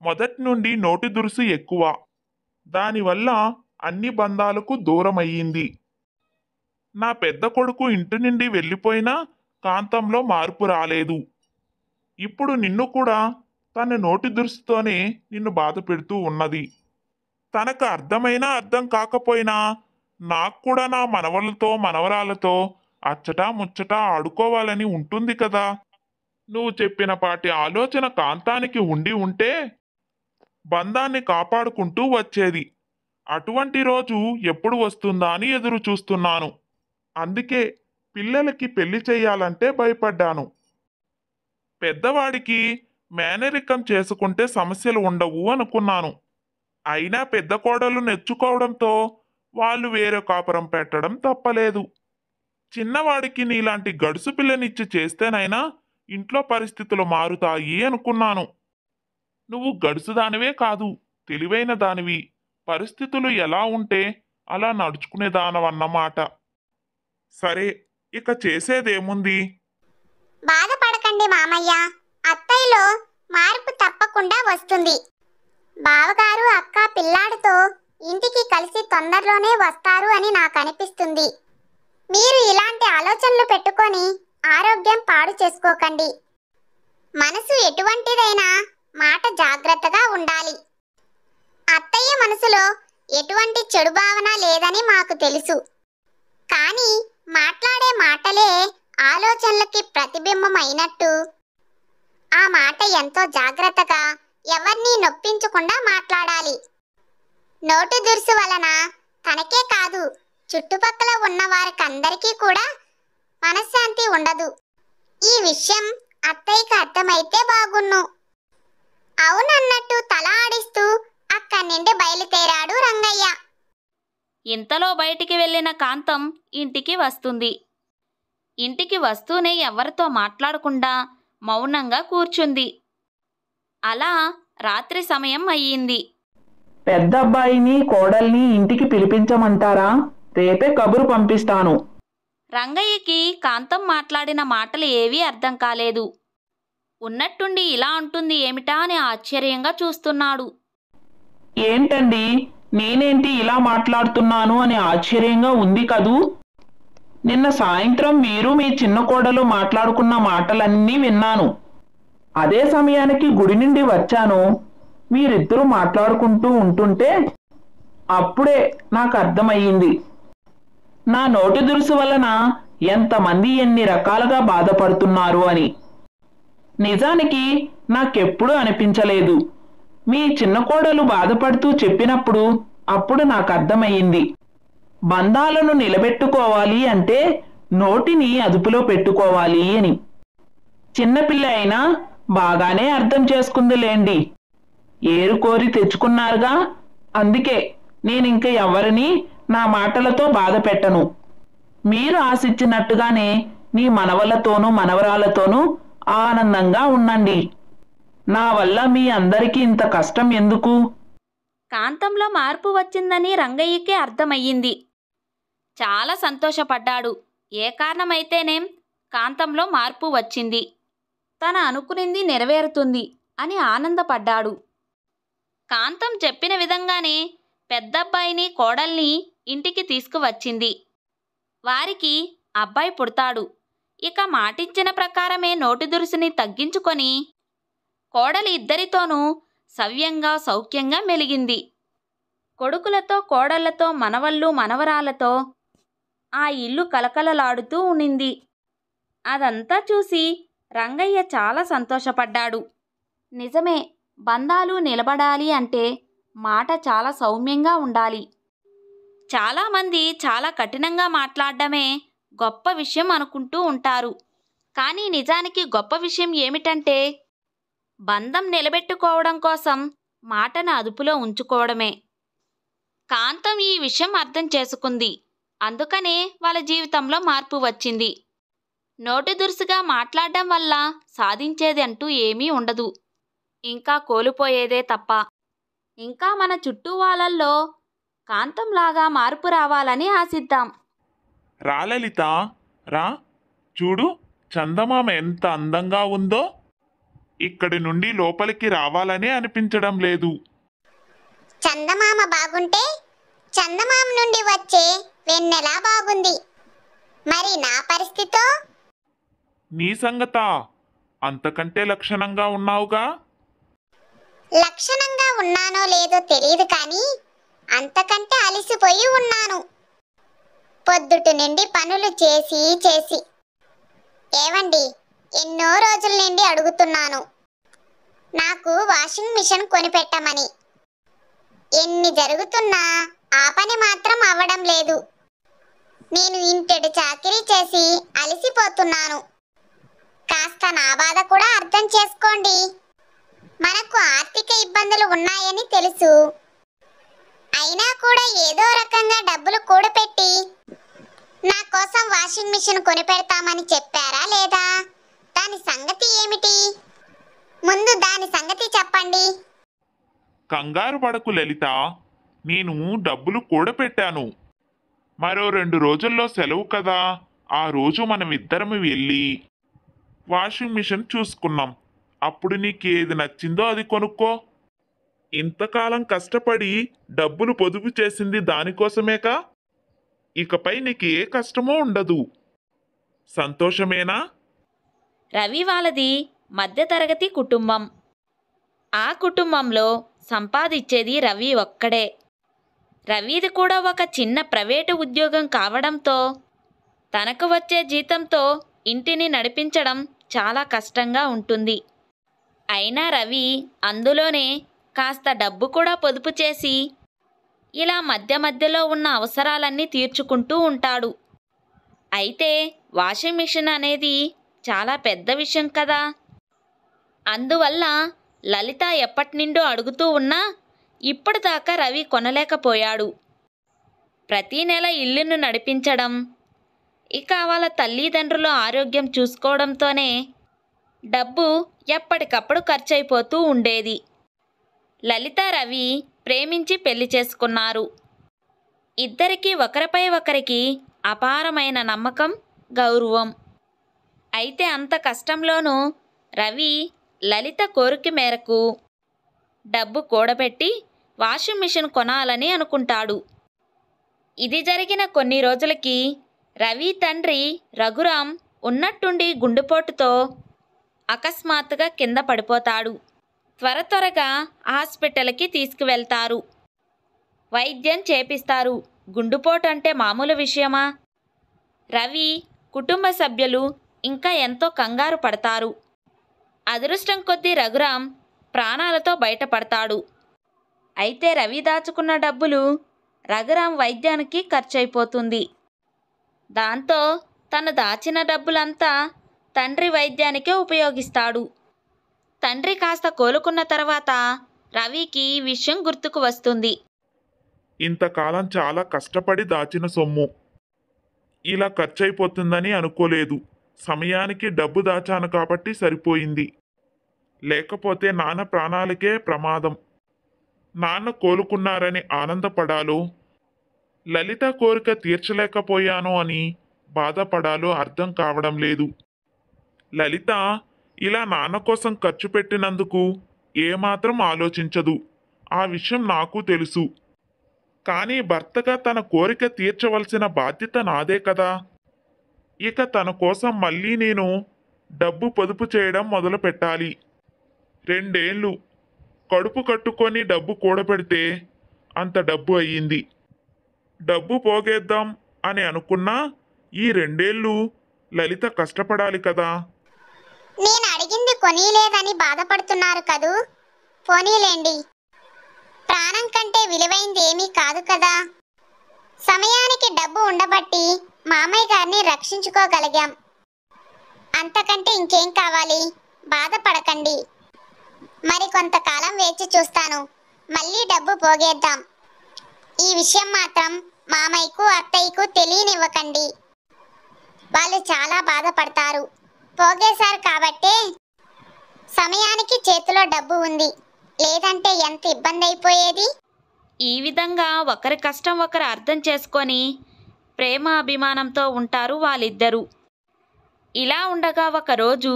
[SPEAKER 2] మొదటి నుండి నోటి దురుసు ఎక్కువ. దానివల్ల అన్ని బంధాలకు దూరమయ్యింది. నా పెద్ద కొడుకు ఇంటి నుండి వెళ్ళిపోయినా కాంతంలో మార్పు రాలేదు. ఇప్పుడు నిన్ను కూడా తన నోటి దురుసుతోనే నిన్ను బాధ పెడుతూ ఉన్నది. తనకు అర్థమైనా అర్థం కాకపోయినా నాకు కూడా నా మనవలతో మనవరాలతో అచ్చటా ముచ్చటా ఆడుకోవాలని ఉంటుంది కదా. నువ్వు చెప్పిన పాటి ఆలోచన కాంతానికి ఉండి ఉంటే బంధాన్ని కాపాడుకుంటూ వచ్చేది. అటువంటి రోజు ఎప్పుడు వస్తుందా అని ఎదురు చూస్తున్నాను. అందుకే పిల్లలకి పెళ్లి చెయ్యాలంటే భయపడ్డాను. పెద్దవాడికి మేనరికం చేసుకుంటే సమస్యలు ఉండవు అనుకున్నాను. అయినా పెద్ద కోడలు నెచ్చుకోవడంతో వాళ్ళు వేరే కాపురం పెట్టడం తప్పలేదు. చిన్నవాడికి నీలాంటి గడుసు పిల్లనిచ్చి చేస్తేనైనా ఇంట్లో పరిస్థితులు మారుతాయి అనుకున్నాను. నువ్వు గడుసుదానివే కాదు, తెలివైన దానివి. పరిస్థితులు ఎలా ఉంటే అలా నడుచుకునేదానవన్నమాట. సరే, ఇక చేసేదేముంది?
[SPEAKER 3] బాధపడకండి మామయ్య, అత్తయ్యలో మార్పు తప్పకుండా వస్తుంది. బావగారు అక్క పిల్లాడితో ఇంటికి కలిసి తొందరలోనే వస్తారు అని నాకు అనిపిస్తుంది. మీరు ఇలాంటి ఆలోచనలు పెట్టుకొని ఆరోగ్యం పాడు చేసుకోకండి. మనసు ఎటువంటిదైనా మాట జాగ్రత్తగా ఉండాలి. అత్తయ్య మనసులో ఎటువంటి చెడు భావన లేదని మాకు తెలుసు. కానీ మాట్లాడే మాటలే ఆలోచనలకి ప్రతిబింబం అయినట్టు ఆ మాట ఎంతో జాగ్రత్తగా ఎవరిని నొప్పించకుండా మాట్లాడాలి. నోటి దురుసు వలన తనకే కాదు, చుట్టుపక్కల ఉన్న వారికందరికీ కూడా మనశ్శాంతి ఉండదు. ఈ విషయం అత్తయ్యకి అర్థమైతే బాగున్ను. అవునన్నట్టు తల ఆడిస్తూ అక్కడి నుండి బయలుదేరాడు రంగయ్య.
[SPEAKER 1] ఇంతలో బయటికి వెళ్ళిన కాంతం ఇంటికి వస్తుంది. ఇంటికి వస్తూనే ఎవరితో మాట్లాడకుండా మౌనంగా కూర్చుంది. అలా రాత్రి సమయం అయ్యింది.
[SPEAKER 4] పెద్దబ్బాయిని కోడల్ని ఇంటికి పిలిపించమంటారా? రేపే కబురు పంపిస్తాను.
[SPEAKER 1] రంగయ్యకి కాంతం మాట్లాడిన మాటలు ఏవీ అర్థం కాలేదు. ఉన్నట్టుండి ఇలా అంటుంది ఏమిటా అని ఆశ్చర్యంగా చూస్తున్నాడు.
[SPEAKER 4] ఏంటండి, నేనేంటి ఇలా మాట్లాడుతున్నాను అని ఆశ్చర్యంగా ఉంది కదూ. నిన్న సాయంత్రం మీరు మీ చిన్న కోడలు మాట్లాడుకున్న మాటలన్నీ విన్నాను. అదే సమయానికి గుడి నుండి వచ్చాను. మీరిద్దరూ మాట్లాడుకుంటూ ఉంటుంటే అప్పుడే నాకు అర్థమయ్యింది. నా నోటి దురుసు వలన ఎంతమంది ఎన్ని రకాలుగా బాధపడుతున్నారు అని. నిజానికి నాకెప్పుడూ అనిపించలేదు. మీ చిన్న కోడలు బాధపడుతూ చెప్పినప్పుడు అప్పుడు నాకు అర్థమయ్యింది. బంధాలను నిలబెట్టుకోవాలి అంటే నోటిని అదుపులో పెట్టుకోవాలి అని. చిన్నపిల్ల అయినా బాగానే అర్థం చేసుకుందిలేండి. ఏరుకోరి తెచ్చుకున్నారుగా, అందుకే నేనింక ఎవరిని నా మాటలతో బాధ పెట్టను. మీరు ఆశించినట్టుగానే నీ మనవలతోనూ మనవరాలతోనూ ఆనందంగా ఉండండి. నా వల్ల మీ అందరికీ ఇంత కష్టం ఎందుకు?
[SPEAKER 1] కాంతంలో మార్పు వచ్చిందని రంగయ్యకే అర్థమయ్యింది. చాలా సంతోషపడ్డాడు. ఏ కారణమైతేనేం కాంతంలో మార్పు వచ్చింది, తన అనుకునింది నెరవేరుతుంది అని ఆనందపడ్డాడు. కాంతం చెప్పిన విధంగానే పెద్దబ్బాయిని కోడల్ని ఇంటికి తీసుకువచ్చింది. వారికి అబ్బాయి పుడతాడు. ఇక మాటిచ్చిన ప్రకారమే నోటి దురుసుని తగ్గించుకొని కోడలి ఇద్దరితోనూ సవ్యంగా సౌఖ్యంగా మెలిగింది. కొడుకులతో కోడళ్లతో మనవళ్ళు మనవరాలతో ఆ ఇల్లు కలకలలాడుతూ ఉండింది. అదంతా చూసి రంగయ్య చాలా సంతోషపడ్డాడు. నిజమే, బంధాలు నిలబడాలి అంటే మాట చాలా సౌమ్యంగా ఉండాలి. చాలామంది చాలా కఠినంగా మాట్లాడడమే గొప్ప విషయం అనుకుంటూ ఉంటారు. కానీ నిజానికి గొప్ప విషయం ఏమిటంటే బంధం నిలబెట్టుకోవడం కోసం మాటను అదుపులో ఉంచుకోవడమే. కాంతం ఈ విషయం అర్థం చేసుకుంది. అందుకనే వాళ్ళ జీవితంలో మార్పు వచ్చింది. నోటి దురుసుగా మాట్లాడడం వల్ల సాధించేది అంటూ ఏమీ ఉండదు, ఇంకా కోల్పోయేదే తప్ప. ఇంకా మన చుట్టూ వాళ్ళల్లో కాంతంలాగా మార్పు రావాలని ఆశిద్దాం.
[SPEAKER 2] రా లలిత, రా. చూడు, చందమామ ఎంత అందంగా ఉందో. ఇక్కడి నుండి లోపలికి రావాలనే అనిపించడం లేదు.
[SPEAKER 3] చందమామ బాగుంటే చందమామ నుండి వచ్చే వెన్నెలా బాగుంది. మరి నా పరిస్థితో
[SPEAKER 2] నీ సంగతా? అంతకంటే లక్షణంగా ఉన్నావుగా.
[SPEAKER 3] లక్షణంగా ఉన్నానో లేదో తెలియదు కానీ అంతకంటే అలిసిపోయి ఉన్నాను. పొద్దుటి నుండి పనులు చేసి చేసి. ఏవండి, ఎన్నో రోజుల నుండి అడుగుతున్నాను నాకు వాషింగ్ మిషన్ కొనిపెట్టమని. ఎన్ని జరుగుతున్నా ఆ పని మాత్రం అవ్వడం లేదు. నేను ఇంటెడు చాకిరీ చేసి అలసిపోతున్నాను. కాస్త నా బాధ కూడా అర్థం చేసుకోండి. మనకు ఆర్థిక ఇబ్బందులు ఉన్నాయని తెలుసు. అయినా కూడా ఏదో రకంగా డబ్బులు కూడపెట్టి నా కోసం వాషింగ్ మిషన్ కొనిపెడతామని చెప్పారా లేదా? దాని సంగతి ఏమిటి? ముందు దాని సంగతి చెప్పండి.
[SPEAKER 2] కంగారు పడకు లలిత, నేను డబ్బులు కూడపెట్టాను. మరో 2 రోజుల్లో సెలవు కదా, ఆ రోజు మనం ఇద్దరం వెళ్ళి వాషింగ్ మిషన్ చూసుకున్నాం. అప్పుడు నీకేది నచ్చిందో అది కొనుక్కో. ఇంతకాలం కష్టపడి డబ్బులు పొదుపు చేసింది దానికోసమేకా. ఇకపై నీకు ఏ కష్టమో ఉండదు. సంతోషమేనా?
[SPEAKER 1] రవి వాళ్ళది మధ్యతరగతి కుటుంబం. ఆ కుటుంబంలో సంపాదించేది రవి ఒక్కడే. రవిది కూడా ఒక చిన్న ప్రైవేటు ఉద్యోగం కావడంతో తనకు వచ్చే జీతంతో ఇంటిని నడిపించడం చాలా కష్టంగా ఉంటుంది. అయినా రవి అందులోనే కాస్త డబ్బు కూడా పొదుపు చేసి ఇలా మధ్య మధ్యలో ఉన్న అవసరాలన్నీ తీర్చుకుంటూ ఉంటాడు. అయితే వాషింగ్ మిషన్ అనేది చాలా పెద్ద విషయం కదా. అందువల్ల లలిత ఎప్పటినుండో అడుగుతూ ఉన్నా ఇప్పటిదాకా రవి కొనలేకపోయాడు. ప్రతీ నెల ఇల్లును నడిపించడం, ఇక వాళ్ళ తల్లిదండ్రుల ఆరోగ్యం చూసుకోవడంతోనే డబ్బు ఎప్పటికప్పుడు ఖర్చయిపోతూ ఉండేది. లలిత రవి ప్రేమించి పెళ్లి చేసుకున్నారు. ఇద్దరికీ ఒకరిపై ఒకరికి అపారమైన నమ్మకం, గౌరవం. అయితే అంత కష్టంలోనూ రవి లలిత కోరిక మేరకు డబ్బు కూడబెట్టి వాషింగ్ మిషన్ కొనాలని అనుకుంటాడు. ఇది జరిగిన కొన్ని రోజులకి రవి తండ్రి రఘురాం ఉన్నట్టుండి గుండెపోటుతో అకస్మాత్తుగా కింద పడిపోతాడు. త్వరగా హాస్పిటల్కి తీసుకువెళ్తారు. వైద్యం చేపిస్తారు. గుండెపోటు అంటే మామూలు విషయమా? రవి కుటుంబ సభ్యులు ఇంకా ఎంతో కంగారు పడతారు. అదృష్టం కొద్దీ రఘురాం ప్రాణాలతో బయటపడతాడు. అయితే రవి దాచుకున్న డబ్బులు రఘురాం వైద్యానికి ఖర్చయిపోతుంది. దాంతో తను దాచిన డబ్బులంతా తండ్రి వైద్యానికే ఉపయోగిస్తాడు. తండ్రి కాస్త కోలుకున్న తర్వాత రవికి ఈ విషయం గుర్తుకు వస్తుంది.
[SPEAKER 2] ఇంతకాలం చాలా కష్టపడి దాచిన సొమ్ము ఇలా ఖర్చయిపోతుందని అనుకోలేదు. సమయానికి డబ్బు దాచాను కాబట్టి సరిపోయింది. లేకపోతే నాన్న ప్రాణాలకే ప్రమాదం. నాన్న కోలుకున్నారని ఆనందపడాలో, లలిత కోరిక తీర్చలేకపోయాను అని బాధపడాలో అర్థం కావడం లేదు. లలిత ఇలా నాన్న కోసం ఖర్చు పెట్టినందుకు ఏమాత్రం ఆలోచించదు. ఆ విషయం నాకు తెలుసు. కానీ భర్తగా తన కోరిక తీర్చవలసిన బాధ్యత నాదే కదా. ఇక తన కోసం మళ్ళీ నేను డబ్బు పొదుపు చేయడం మొదలు పెట్టాలి. 2 ఏళ్ళు కడుపు కట్టుకొని డబ్బు కూడబెడితే అంత డబ్బు అయ్యింది. డబ్బు పోగేద్దాం అని అనుకున్నా ఈ 2 ఏళ్ళు లలిత కష్టపడాలి కదా.
[SPEAKER 3] నేను అడిగింది కొనీలేదని బాధపడుతున్నారు కదూ. పోనీలేండి, ప్రాణం కంటే విలువైంది ఏమీ కాదు కదా. సమయానికి డబ్బు ఉండబట్టి మామయ్య గారిని రక్షించుకోగలిగాం. అంతకంటే ఇంకేం కావాలి? బాధపడకండి. మరి కొంతకాలం వేచి చూస్తాను. మళ్ళీ డబ్బు పోగేద్దాం. ఈ విషయం మాత్రం మామయ్యకు అత్తయ్యకు తెలియనివ్వకండి. వాళ్ళు చాలా బాధపడతారు. పోగేశారు కాబట్టే సమయానికి చేతిలో డబ్బు ఉంది. లేదంటే ఎంత ఇబ్బంది అయిపోయేది.
[SPEAKER 1] ఈ విధంగా ఒకరి కష్టం ఒకరు అర్థం చేసుకొని ప్రేమ అభిమానంతో ఉంటారు వాళ్ళిద్దరూ. ఇలా ఉండగా ఒకరోజు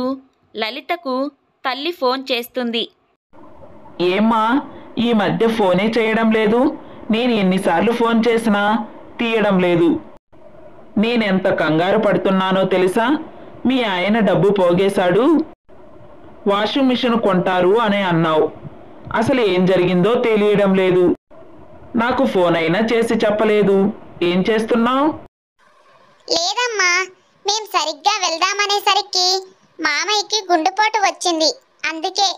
[SPEAKER 1] లలితకు తల్లి ఫోన్ చేస్తుంది.
[SPEAKER 4] ఏమ్మా, ఈ మధ్య ఫోనే చేయడం లేదు. నేను ఎన్నిసార్లు ఫోన్ చేసినా తీయడం లేదు. నేనెంత కంగారు పడుతున్నానో తెలుసా? మీ ఆయన డబ్బు పోగేశాడు, వాషింగ్ మిషన్ కొంటారు అని అన్నావు. అసలు ఏం జరిగిందో తెలియడం లేదు. నాకు ఫోన్ అయినా చేసి చెప్పలేదు. ఏం చేస్తున్నావు?
[SPEAKER 3] లేదమ్మా, మేం సరిగ్గా వెళ్దామనేసరికి మామయ్యకి గుండెపోటు వచ్చింది. అందుకే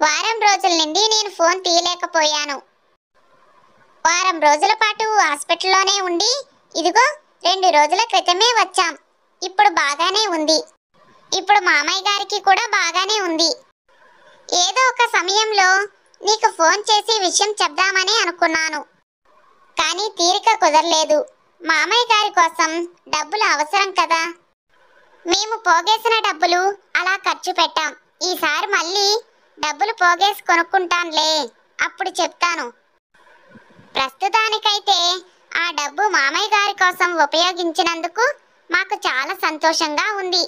[SPEAKER 3] వారం రోజుల నుండి నేను ఫోన్ తీయలేకపోయాను. వారం రోజుల పాటు హాస్పిటల్లోనే ఉండి ఇదిగో 2 రోజుల క్రితమే వచ్చాం. ఇప్పుడు బాగానే ఉంది. ఇప్పుడు మామయ్య గారికి కూడా బాగానే ఉంది. ఏదో ఒక సమయంలో నీకు ఫోన్ చేసి విషయం చెప్దామని అనుకున్నాను, కానీ తీరిక కుదరలేదు. మామయ్య గారి కోసం డబ్బులు అవసరం కదా. మేము పోగేసిన డబ్బులు అలా ఖర్చు పెట్టాం. ఈసారి మళ్ళీ డబ్బులు పోగేసి కొనుక్కుంటానులే, అప్పుడు చెప్తాను. ప్రస్తుతానికైతే ఆ డబ్బు మామయ్య గారి కోసం ఉపయోగించినందుకు మాకు చాలా సంతోషంగా ఉంది.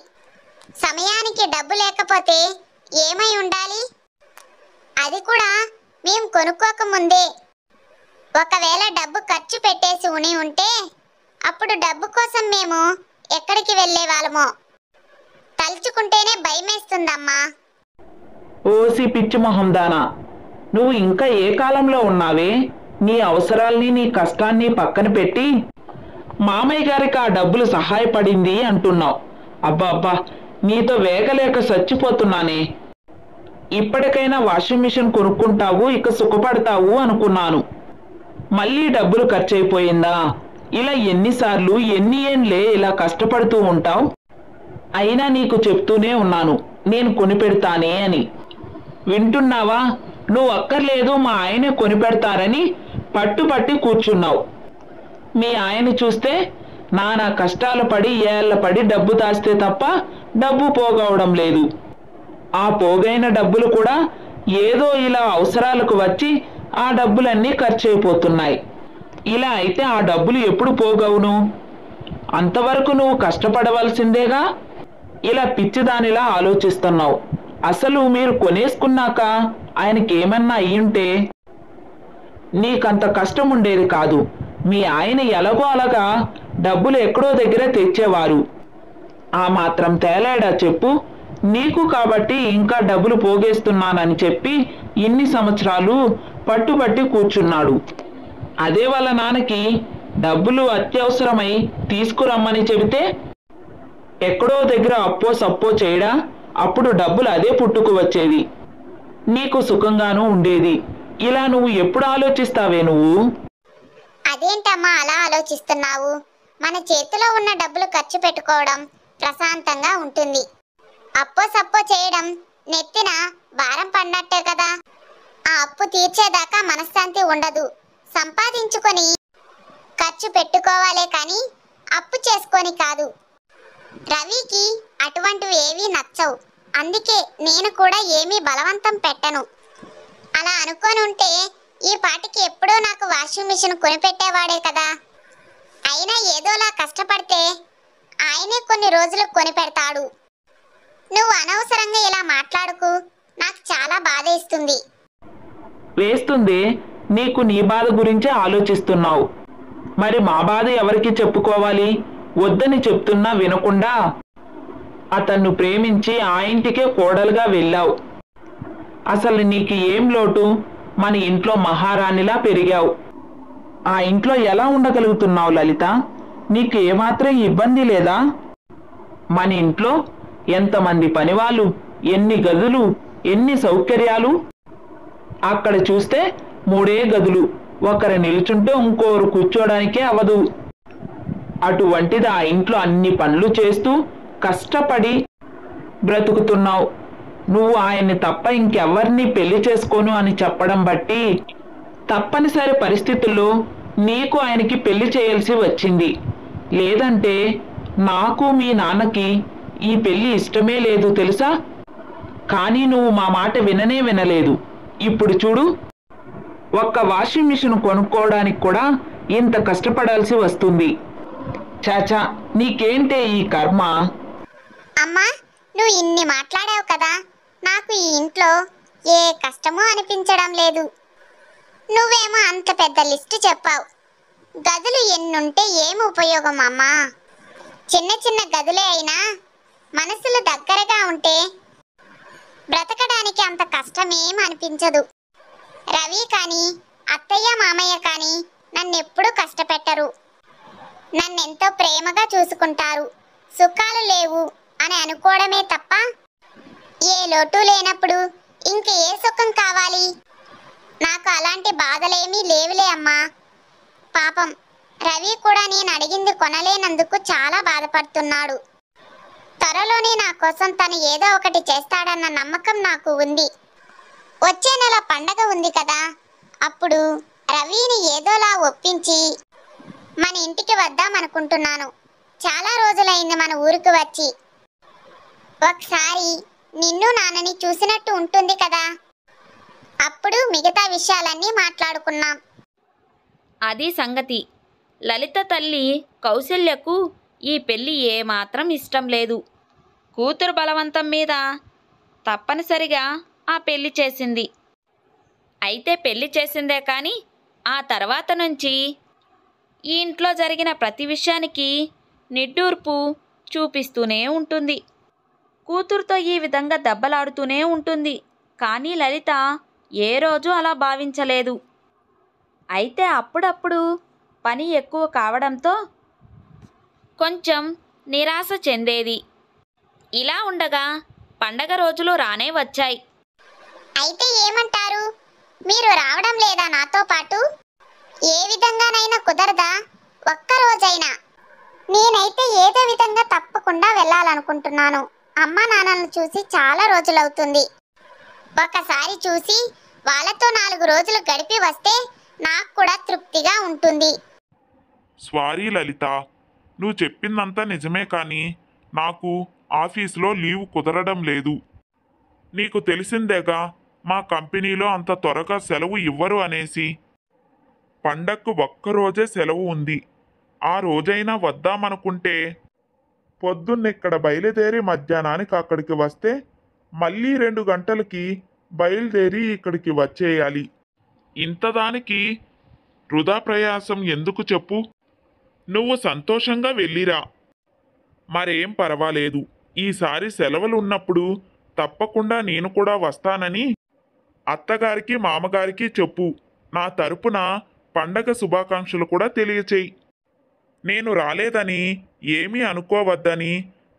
[SPEAKER 3] సమయానికి డబ్బు లేకపోతే ఏమై ఉండాలి? అది కూడా మేము కొనుక్కోక ముందే. ఒకవేళ డబ్బు ఖర్చు పెట్టేసి ఉంటే అప్పుడు డబ్బు కోసం మేము ఎక్కడికి వెళ్ళే వాళ్ళమో తలుచుకుంటేనే భయమేస్తుందమ్మా.
[SPEAKER 4] ఓసి పిచ్చి మొహం దానా, నువ్వు ఇంకా ఏ కాలంలో ఉన్నావే? నీ అవసరాల్ని నీ కష్టాన్ని పక్కన పెట్టి మామయ్య గారికి ఆ డబ్బులు సహాయపడింది అంటున్నావు. అబ్బా అబ్బా, నీతో వేగలేక చచ్చిపోతున్నానే. ఇప్పటికైనా వాషింగ్ మిషన్ కొనుక్కుంటావు, ఇక సుఖపడతావు అనుకున్నాను. మళ్ళీ డబ్బులు ఖర్చు అయిపోయిందా? ఇలా ఎన్నిసార్లు ఎన్ని ఏండ్లే ఇలా కష్టపడుతూ ఉంటావు? అయినా నీకు చెప్తూనే ఉన్నాను నేను కొనిపెడతానే అని. వింటున్నావా? నువ్వు అక్కర్లేదు, మా ఆయనే కొనిపెడతారని పట్టుపట్టి కూర్చున్నావు. మీ ఆయన చూస్తే నానా కష్టాలు పడి ఏళ్ల పడి డబ్బు దాస్తే తప్ప డబ్బు పోగవడం లేదు. ఆ పోగైన డబ్బులు కూడా ఏదో ఇలా అవసరాలకు వచ్చి ఆ డబ్బులన్నీ ఖర్చు అయిపోతున్నాయి. ఇలా అయితే ఆ డబ్బులు ఎప్పుడు పోగవును? అంతవరకు నువ్వు కష్టపడవలసిందేగా. ఇలా పిచ్చిదానిలా ఆలోచిస్తున్నావు. అసలు మీరు కొనేసుకున్నాక ఆయనకి ఏమన్నా అయ్యుంటే నీకంత కష్టం ఉండేది కాదు. మీ ఆయన ఎలాగో అలాగా డబ్బులు ఎక్కడో దగ్గర తెచ్చేవారు. ఆ మాత్రం తేలాడా చెప్పు? నీకు కాబట్టి ఇంకా డబ్బులు పోగేస్తున్నానని చెప్పి ఇన్ని సంవత్సరాలు పట్టుబట్టి కూర్చున్నాడు. అదే వాళ్ళ నాన్నకి డబ్బులు అత్యవసరమై తీసుకురమ్మని చెబితే ఎక్కడో దగ్గర అప్పో సప్పో చేయడా? అప్పుడు డబ్బులు అదే పుట్టుకు వచ్చేది, నీకు సుఖంగానూ ఉండేది. ఇలా నువ్వు ఎప్పుడు ఆలోచిస్తావే నువ్వు?
[SPEAKER 3] అదేంటమ్మా అలా ఆలోచిస్తున్నావు? మన చేతిలో ఉన్న డబ్బులు ఖర్చు పెట్టుకోవడం ప్రశాంతంగా ఉంటుంది. అప్పో సప్పో చేయడం నెత్తిన భారం పడినట్టే కదా. ఆ అప్పు తీర్చేదాకా మనశ్శాంతి ఉండదు. సంపాదించుకొని ఖర్చు పెట్టుకోవాలే కానీ అప్పు చేసుకొని కాదు. రవికి అటువంటివి ఏవీ నచ్చవు. అందుకే నేను కూడా ఏమీ బలవంతం పెట్టను. అలా అనుకొని ఉంటే ఈ పాటికి ఎప్పుడో నాకు వాషింగ్ మిషన్ కొనిపెట్టేవాడే కదా. అయినా ఏదోలా కష్టపడితే ఆయనే కొన్ని రోజులకు కొనిపెడతాడు. నువ్వు అనవసరంగా ఇలా మాట్లాడుకు, నాకు చాలా బాధేస్తుంది.
[SPEAKER 4] వేస్తుంది, నీకు నీ బాధ గురించే ఆలోచిస్తున్నావు. మరి మా బాధ ఎవరికి చెప్పుకోవాలి? వద్దని చెప్తున్నా వినకుండా అతన్ను ప్రేమించి ఆ ఇంటికే కోడలుగా వెళ్ళావు. అసలు నీకు ఏం లోటు? మన ఇంట్లో మహారాణిలా పెరిగావు. ఆ ఇంట్లో ఎలా ఉండగలుగుతున్నావు లలిత? నీకు ఏమాత్రం ఇబ్బంది లేదా? మన ఇంట్లో ఎంతమంది పనివాళ్ళు, ఎన్ని గదులు, ఎన్ని సౌకర్యాలు. అక్కడ చూస్తే 3 గదులు, ఒకరు నిల్చుంటే ఇంకోరు కూర్చోడానికే అవదు. అటువంటిది ఆ ఇంట్లో అన్ని పనులు చేస్తూ కష్టపడి బ్రతుకుతున్నావు. నువ్వు ఆయన్ని తప్ప ఇంకెవ్వరిని పెళ్లి చేసుకోను అని చెప్పడం బట్టి తప్పనిసరి పరిస్థితుల్లో నీకు ఆయనకి పెళ్లి చేయాల్సి వచ్చింది. లేదంటే నాకు మీ నాన్నకి ఈ పెళ్లి ఇష్టమే లేదు తెలుసా? కానీ నువ్వు మా మాట విననే వినలేదు. ఇప్పుడు చూడు, ఒక్క వాషింగ్ మిషన్ కొనుక్కోవడానికి కూడా ఇంత కష్టపడాల్సి వస్తుంది. చాచా, నీకేంటే ఈ కర్మ?
[SPEAKER 3] అమ్మా, నువ్వు ఇన్ని మాట్లాడావు కదా, నాకు ఈ ఇంట్లో ఏ కష్టమూ అనిపించడం లేదు. నువ్వేమో అంత పెద్ద లిస్టు చెప్పావు. గదులు ఎన్నుంటే ఏమి ఉపయోగం అమ్మా? చిన్న చిన్న గదులే అయినా మనసులు దగ్గరగా ఉంటే బ్రతకడానికి అంత కష్టమేం అనిపించదు. రవి కానీ అత్తయ్య మామయ్య కానీ నన్నెప్పుడూ కష్టపెట్టరు. నన్నెంతో ప్రేమగా చూసుకుంటారు. సుఖాలు లేవు అని అనుకోవడమే తప్ప ఏ లోటు లేనప్పుడు ఇంక ఏ సుఖం కావాలి? నాకు అలాంటి బాధలేమీ లేవులే అమ్మా. పాపం రవి కూడా నేను అడిగింది కొనలేనందుకు చాలా బాధపడుతున్నాడు. త్వరలోనే నా కోసం తను ఏదో ఒకటి చేస్తాడన్న నమ్మకం నాకు ఉంది. వచ్చే నెల పండగ ఉంది కదా, అప్పుడు రవిని ఏదోలా ఒప్పించి మన ఇంటికి వద్దామనుకుంటున్నాను. చాలా రోజులైంది మన ఊరికి వచ్చి. ఒకసారి నిన్ను నాన్నని చూసినట్టు ఉంటుంది కదా, అప్పుడు మిగతా విషయాలన్నీ మాట్లాడుకున్నాం.
[SPEAKER 1] అది సంగతి. లలిత తల్లి కౌసల్యకు ఈ పెళ్లి ఏమాత్రం ఇష్టం లేదు. కూతురు బలవంతం మీద తప్పనిసరిగా ఆ పెళ్లి చేసింది. అయితే పెళ్లి చేసిందే కానీ ఆ తర్వాత నుంచి ఈ ఇంట్లో జరిగిన ప్రతి విషయానికి నిట్టూర్పు చూపిస్తూనే ఉంటుంది. కూతురుతో ఈ విధంగా దెబ్బలాడుతూనే ఉంటుంది. కానీ లలిత ఏ రోజు అలా భావించలేదు. అయితే అప్పుడప్పుడు పని ఎక్కువ కావడంతో కొంచెం నిరాశ చెందేది. ఇలా ఉండగా పండగ రోజులు రానే వచ్చాయి.
[SPEAKER 3] అయితే ఏమంటారు? మీరు రావడం లేదా నాతో పాటు? ఏ విధంగానైనా కుదరదా? ఒక్కరోజైనా? నేనైతే ఏదో విధంగా తప్పకుండా వెళ్ళాలనుకుంటున్నాను. అమ్మ నాన్నలను చూసి చాలా రోజులవుతుంది. ఒకసారి చూసి వాళ్ళతో 4 రోజులు గడిపి వస్తే నాకు కూడా తృప్తిగా ఉంటుంది.
[SPEAKER 2] సారీ లలిత, నువ్వు చెప్పిందంతా నిజమే, కానీ నాకు ఆఫీస్లో లీవ్ కుదరడం లేదు. నీకు తెలిసిందేగా, మా కంపెనీలో అంత త్వరగా సెలవు ఇవ్వరు అనేసి. పండక్కు ఒక్కరోజే సెలవు ఉంది. ఆ రోజైనా వద్దామనుకుంటే పొద్దున్నెక్కడ బయలుదేరి మధ్యాహ్నానికి అక్కడికి వస్తే మళ్ళీ 2 గంటలకి బయలుదేరి ఇక్కడికి వచ్చేయాలి. ఇంతదానికి వృధా ప్రయాసం ఎందుకు చెప్పు? నువ్వు సంతోషంగా వెళ్ళిరా. మరేం పర్వాలేదు. ఈసారి సెలవులు ఉన్నప్పుడు తప్పకుండా నేను కూడా వస్తానని అత్తగారికి మామగారికి చెప్పు. నా తరపున పండగ శుభాకాంక్షలు కూడా తెలియచేయి. నేను రాలేదని ఏమీ అనుకోవద్దని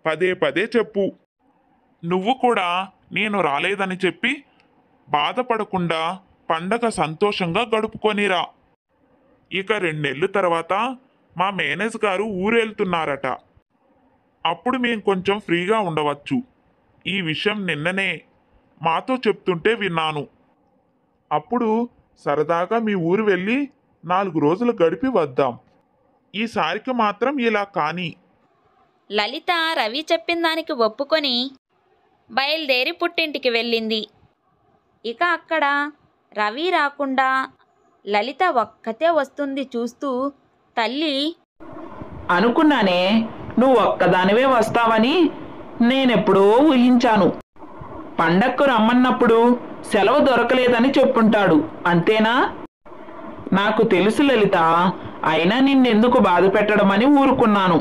[SPEAKER 2] పదే పదే చెప్పు. నువ్వు కూడా నేను రాలేదని చెప్పి బాధపడకుండా పండగ సంతోషంగా గడుపుకొనిరా. ఇక 2 నెలల తర్వాత మా మేనేజర్ గారు ఊరెళ్తున్నారట. అప్పుడు మేం కొంచెం ఫ్రీగా ఉండవచ్చు. ఈ విషయం నిన్ననే మాతో చెప్తుంటే విన్నాను. అప్పుడు సరదాగా మీ ఊరు వెళ్ళి 4 రోజులు గడిపి వద్దాం. ఈసారికి మాత్రం ఇలా కానీ.
[SPEAKER 1] లలిత రవి చెప్పిన దానికి ఒప్పుకొని బయలుదేరి పుట్టింటికి వెళ్ళింది. ఇక అక్కడ రవి రాకుండా లలిత ఒక్కతే వస్తుంది చూస్తూ తల్లి,
[SPEAKER 4] అనుకున్నానే నువ్వు ఒక్కదానివే వస్తావని. నేనెప్పుడో ఊహించాను. పండక్కు రమ్మన్నప్పుడు సెలవు దొరకలేదని చెప్పుంటాడు, అంతేనా? నాకు తెలుసు లలిత, అయినా నిన్నెందుకు బాధ పెట్టడమని ఊరుకున్నాను.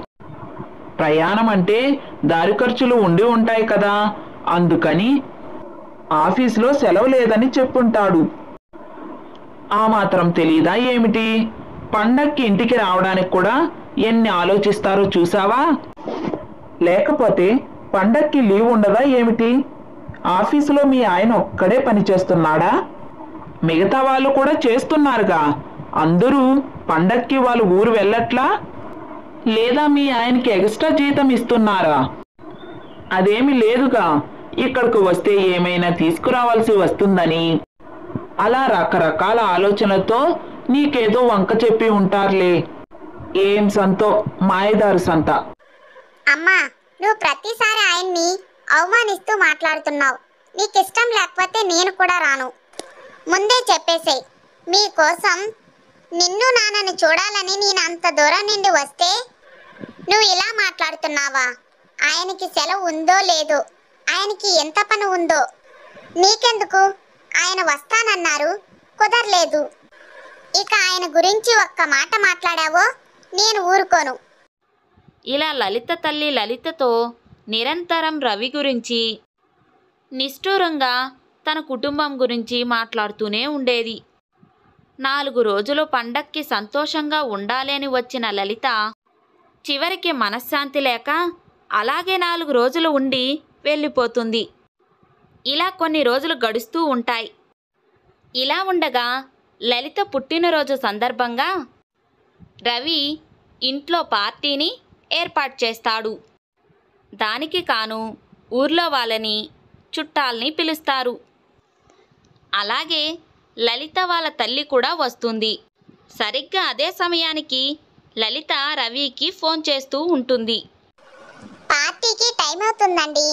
[SPEAKER 4] ప్రయాణం అంటే దారి ఖర్చులు ఉండి ఉంటాయి కదా, అందుకని. ఆఫీసులో సెలవు లేదని చెప్పుంటాడు. ఆ మాత్రం తెలీదా ఏమిటి? పండక్కి ఇంటికి రావడానికి కూడా ఎన్ని ఆలోచిస్తారో చూసావా? లేకపోతే పండక్కి లీవ్ ఉండదా ఏమిటి? ఆఫీసులో మీ ఆయన ఒక్కడే పనిచేస్తున్నాడా? మిగతా వాళ్ళు కూడా చేస్తున్నారుగా. అందరూ పండక్కి వాళ్ళు ఊరు వెళ్ళట్లా? లేదా మీ ఆయనకి ఎక్స్ట్రా జీతం ఇస్తున్నారా? అదేమి లేదుగా. ఇక్కడికి వస్తే ఏమైనా తీసుకురావాల్సి వస్తుందని అలా రకరకాల ఆలోచనలతో నీకేదో వంక చెప్పి ఉంటారులే. ఏం సంతో మాయదారు సంత.
[SPEAKER 3] అమ్మా, నువ్వు ప్రతిసారి ఆయన్ని అవమానిస్తూ మాట్లాడుతున్నావు. నీకిష్టం లేకపోతే నేను కూడా రాను. ముందే చెప్పేసేయ్. మీకోసం నిన్ను నాన్నని చూడాలని నేను అంత దూరం నుండి వస్తే నువ్వు ఇలా మాట్లాడుతున్నావా? ఆయనకి సెలవు ఉందో లేదో, ఆయనకి ఎంత పని ఉందో నీకెందుకు? ఆయన వస్తానన్నారు, కుదరలేదు. ఇక ఆయన గురించి ఒక్క మాట మాట్లాడావో నేను ఊరుకోను.
[SPEAKER 1] ఇలా లలిత తల్లి లలితతో నిరంతరం రవి గురించి, నిష్ఠూరంగా తన కుటుంబం గురించి మాట్లాడుతూనే ఉండేది. 4 రోజులు పండక్కి సంతోషంగా ఉండాలి అని వచ్చిన లలిత చివరికి మనశ్శాంతి లేక అలాగే 4 రోజులు ఉండి వెళ్ళిపోతుంది. ఇలా కొన్ని రోజులు గడుస్తూ ఉంటాయి. ఇలా ఉండగా లలిత పుట్టినరోజు సందర్భంగా రవి ఇంట్లో పార్టీని ఏర్పాటు చేస్తాడు. దానికి కాను ఊర్లో వాళ్ళని, చుట్టాల్ని పిలుస్తారు. అలాగే లలిత వాళ్ళ తల్లి కూడా వస్తుంది. సరిగ్గా అదే సమయానికి లలిత రవికి ఫోన్ చేస్తూ ఉంటుంది.
[SPEAKER 3] పార్టీకి టైం అవుతుందండి.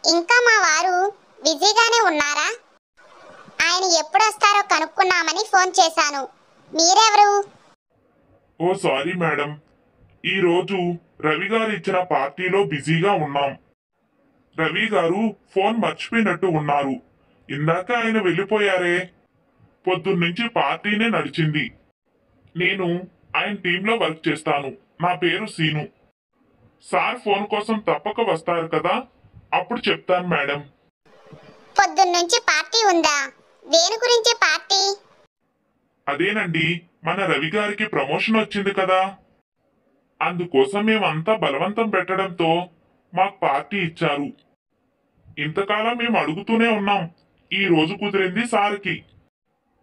[SPEAKER 3] ఇంకా మా వారు బిజీగానే ఉన్నారా? ఆయన ఎప్పుడు వస్తారో కనుక్కున్నామని ఫోన్ చేశాను. మీరెవరు?
[SPEAKER 2] ఓ సారీ మేడం, ఈరోజు రవి గారు ఇచ్చిన పార్టీలో బిజీగా ఉన్నాం. రవి గారు ఫోన్ మర్చిపోయినట్టు ఉన్నారు. ఇందాక ఆయన వెళ్ళిపోయారే. పొద్దున్నుంచి పార్టీనే నడిచింది. నేను ఆయన టీంలో వర్క్ చేస్తాను. నా పేరు సీను. సార్ ఫోన్ కోసం తప్పక వస్తారు కదా, అప్పుడు చెప్తాను మేడం.
[SPEAKER 3] పొద్దున్నుంచి పార్టీ ఉందా? దేని గురించి పార్టీ?
[SPEAKER 2] అదేనండి, మన రవి గారికి ప్రమోషన్ వచ్చింది కదా, అందుకోసం మేమంతా బలవంతం పెట్టడంతో మాకు పార్టీ ఇచ్చారు. ఇంతకాలం మేము అడుగుతూనే ఉన్నాం. ఈ రోజు కుదిరింది సార్కి.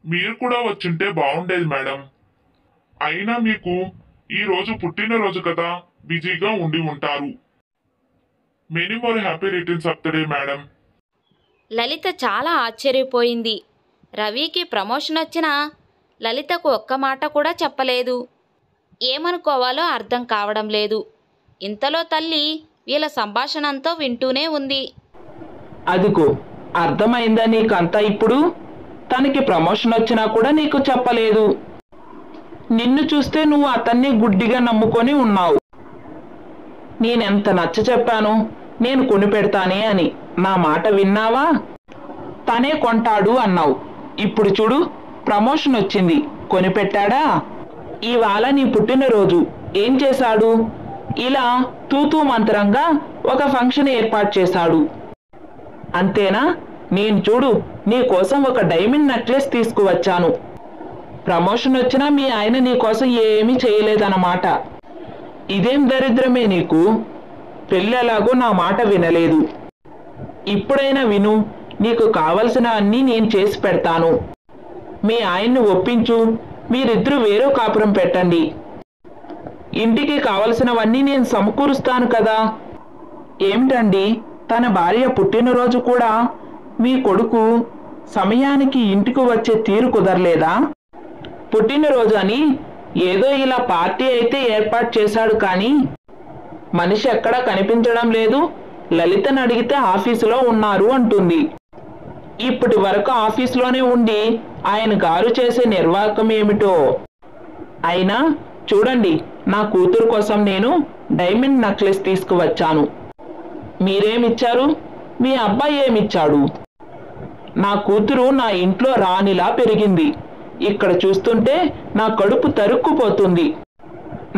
[SPEAKER 2] మీరు కూడా వచ్చుంటే బాగుండేది మేడం. అయినా మీకు ఈ రోజు పుట్టినరోజు కదా, బిజీగా ఉండి ఉంటారు. Many more happy returns of the day madam.
[SPEAKER 1] Lalitha చాలా ఆశ్చర్యపోయింది. రవికి ప్రమోషన్ వచ్చినా లలితకు ఒక్క మాట కూడా చెప్పలేదు. ఏమనుకోవాలో అర్థం కావడం లేదు. ఇంతలో తల్లి వీళ్ళ సంభాషణంతో వింటూనే ఉంది.
[SPEAKER 4] అదిగో అర్థమైందా నీకంతా ఇప్పుడు? తనకి ప్రమోషన్ వచ్చినా కూడా నీకు చెప్పలేదు. నిన్ను చూస్తే నువ్వు అతన్ని గుడ్డిగా నమ్ముకొని ఉన్నావు. నేనెంత నచ్చ చెప్పాను, నేను కొనిపెడతానే అని. నా మాట విన్నావా? తనే కొంటాడు అన్నావు. ఇప్పుడు చూడు, ప్రమోషన్ వచ్చింది, కొనిపెట్టాడా? ఇవాళ నీ పుట్టినరోజు, ఏం చేశాడు? ఇలా తూతూ మంత్రంగా ఒక ఫంక్షన్ ఏర్పాటు చేశాడు. అంతేనా? నేను చూడు నీ కోసం ఒక డైమండ్ నెక్లెస్ తీసుకువచ్చాను. ప్రమోషన్ వచ్చినా మీ ఆయన నీ కోసం ఏమీ చేయలేదన్నమాట. ఇదేం దరిద్రమే నీకు? పెళ్ళెలాగో నా మాట వినలేదు. ఇప్పుడైనా విను, నీకు కావలసిన అన్నీ నేను చేసి పెడతాను. మీ ఆయన్ని ఒప్పించు, మీరిద్దరూ వేరే కాపురం పెట్టండి. ఇంటికి కావలసినవన్నీ నేను సమకూరుస్తాను కదా. ఏమిటండి, తన భార్య పుట్టినరోజు కూడా మీ కొడుకు సమయానికి ఇంటికి వచ్చే తీరు కుదరలేదా? పుట్టినరోజు అని ఏదో ఇలా పార్టీ అయితే ఏర్పాటు చేశాడు, కానీ మనిషి ఎక్కడా కనిపించడం లేదు. లలితను అడిగితే ఆఫీసులో ఉన్నారు అంటుంది. ఇప్పటి వరకు ఆఫీసులోనే ఉండి ఆయన గారు చేసే నిర్వాహకం ఏమిటో. అయినా చూడండి, నా కూతురు కోసం నేను డైమండ్ నెక్లెస్ తీసుకువచ్చాను. మీరేమిచ్చారు? మీ అబ్బాయి ఏమిచ్చాడు? నా కూతురు నా ఇంట్లో రాణిలా పెరిగింది. ఇక్కడ చూస్తుంటే నా కడుపు తరుక్కుపోతుంది.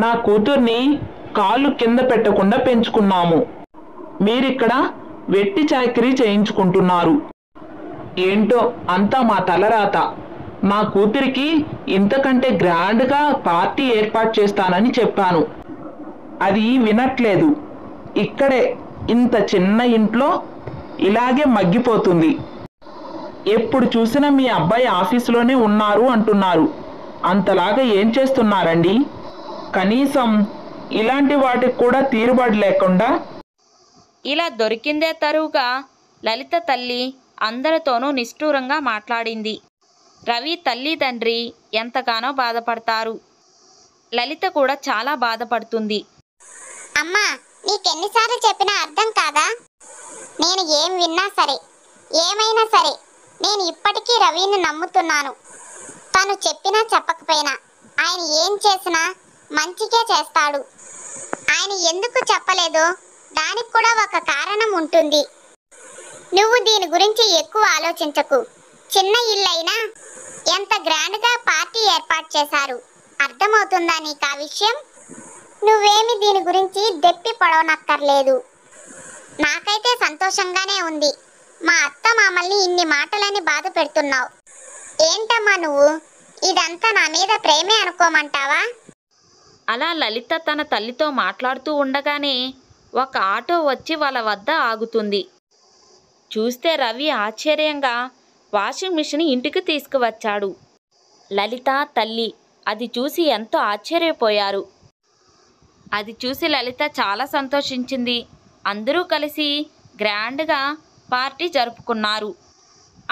[SPEAKER 4] నా కూతుర్ని కాళ్ళు కింద పెట్టకుండా పెంచుకున్నాము. మీరిక్కడ వెట్టి చాకిరీ చేయించుకుంటున్నారు. ఏంటో అంతా మా తలరాత. నా కూతురికి ఇంతకంటే గ్రాండ్గా పార్టీ ఏర్పాటు చేస్తానని చెప్పాను. అది వినట్లేదు. ఇక్కడే ఇంత చిన్న ఇంట్లో ఇలాగే మగ్గిపోతుంది. ఎప్పుడు చూసినా మీ అబ్బాయి ఆఫీసులోనే ఉన్నారు అంటున్నారు. అంతలాగా ఏం చేస్తున్నారండి? కనీసం ఇలాంటి వాటికి కూడా తీరుబాటు లేకుండా.
[SPEAKER 1] ఇలా దొరికిందే తరువుగా లలిత తల్లి అందరితోనూ నిష్ఠూరంగా మాట్లాడింది. రవి తల్లి తండ్రి ఎంతగానో బాధపడతారు. లలిత కూడా చాలా బాధపడుతుంది.
[SPEAKER 3] అమ్మా, నీకెన్నిసార్లు చెప్పినా అర్థం కాదా? నేను ఏం విన్నా సరే, ఏమైనా సరే, నేను ఇప్పటికీ రవిని నమ్ముతున్నాను. తను చెప్పినా చెప్పకపోయినా ఆయన ఏం చేసినా మంచికే చేస్తాడు. ఆయన ఎందుకు చెప్పలేదో దానికి కూడా ఒక కారణం ఉంటుంది. నువ్వు దీని గురించి ఎక్కువ ఆలోచించకు. చిన్న ఇల్లైనా ఎంత గ్రాండ్గా పార్టీ ఏర్పాటు చేశారు. అర్థమవుతుందా నీకు ఆ విషయం? నువ్వేమి దీని గురించి దెప్పి పడవనక్కర్లేదు. నాకైతే సంతోషంగానే ఉంది. మా అత్త మామల్ని ఇన్ని మాటలని బాధ పెడుతున్నావు. ఏంటమ్మా నువ్వు? ఇదంతా నా మీద ప్రేమే అనుకోమంటావా?
[SPEAKER 1] అలా లలిత తన తల్లితో మాట్లాడుతూ ఉండగానే ఒక ఆటో వచ్చి వాళ్ళ వద్ద ఆగుతుంది. చూస్తే రవి ఆశ్చర్యంగా వాషింగ్ మిషన్ ఇంటికి తీసుకువచ్చాడు. లలిత తల్లి అది చూసి ఎంతో ఆశ్చర్యపోయారు. అది చూసి లలిత చాలా సంతోషించింది. అందరూ కలిసి గ్రాండ్గా పార్టీ జరుపుకున్నారు.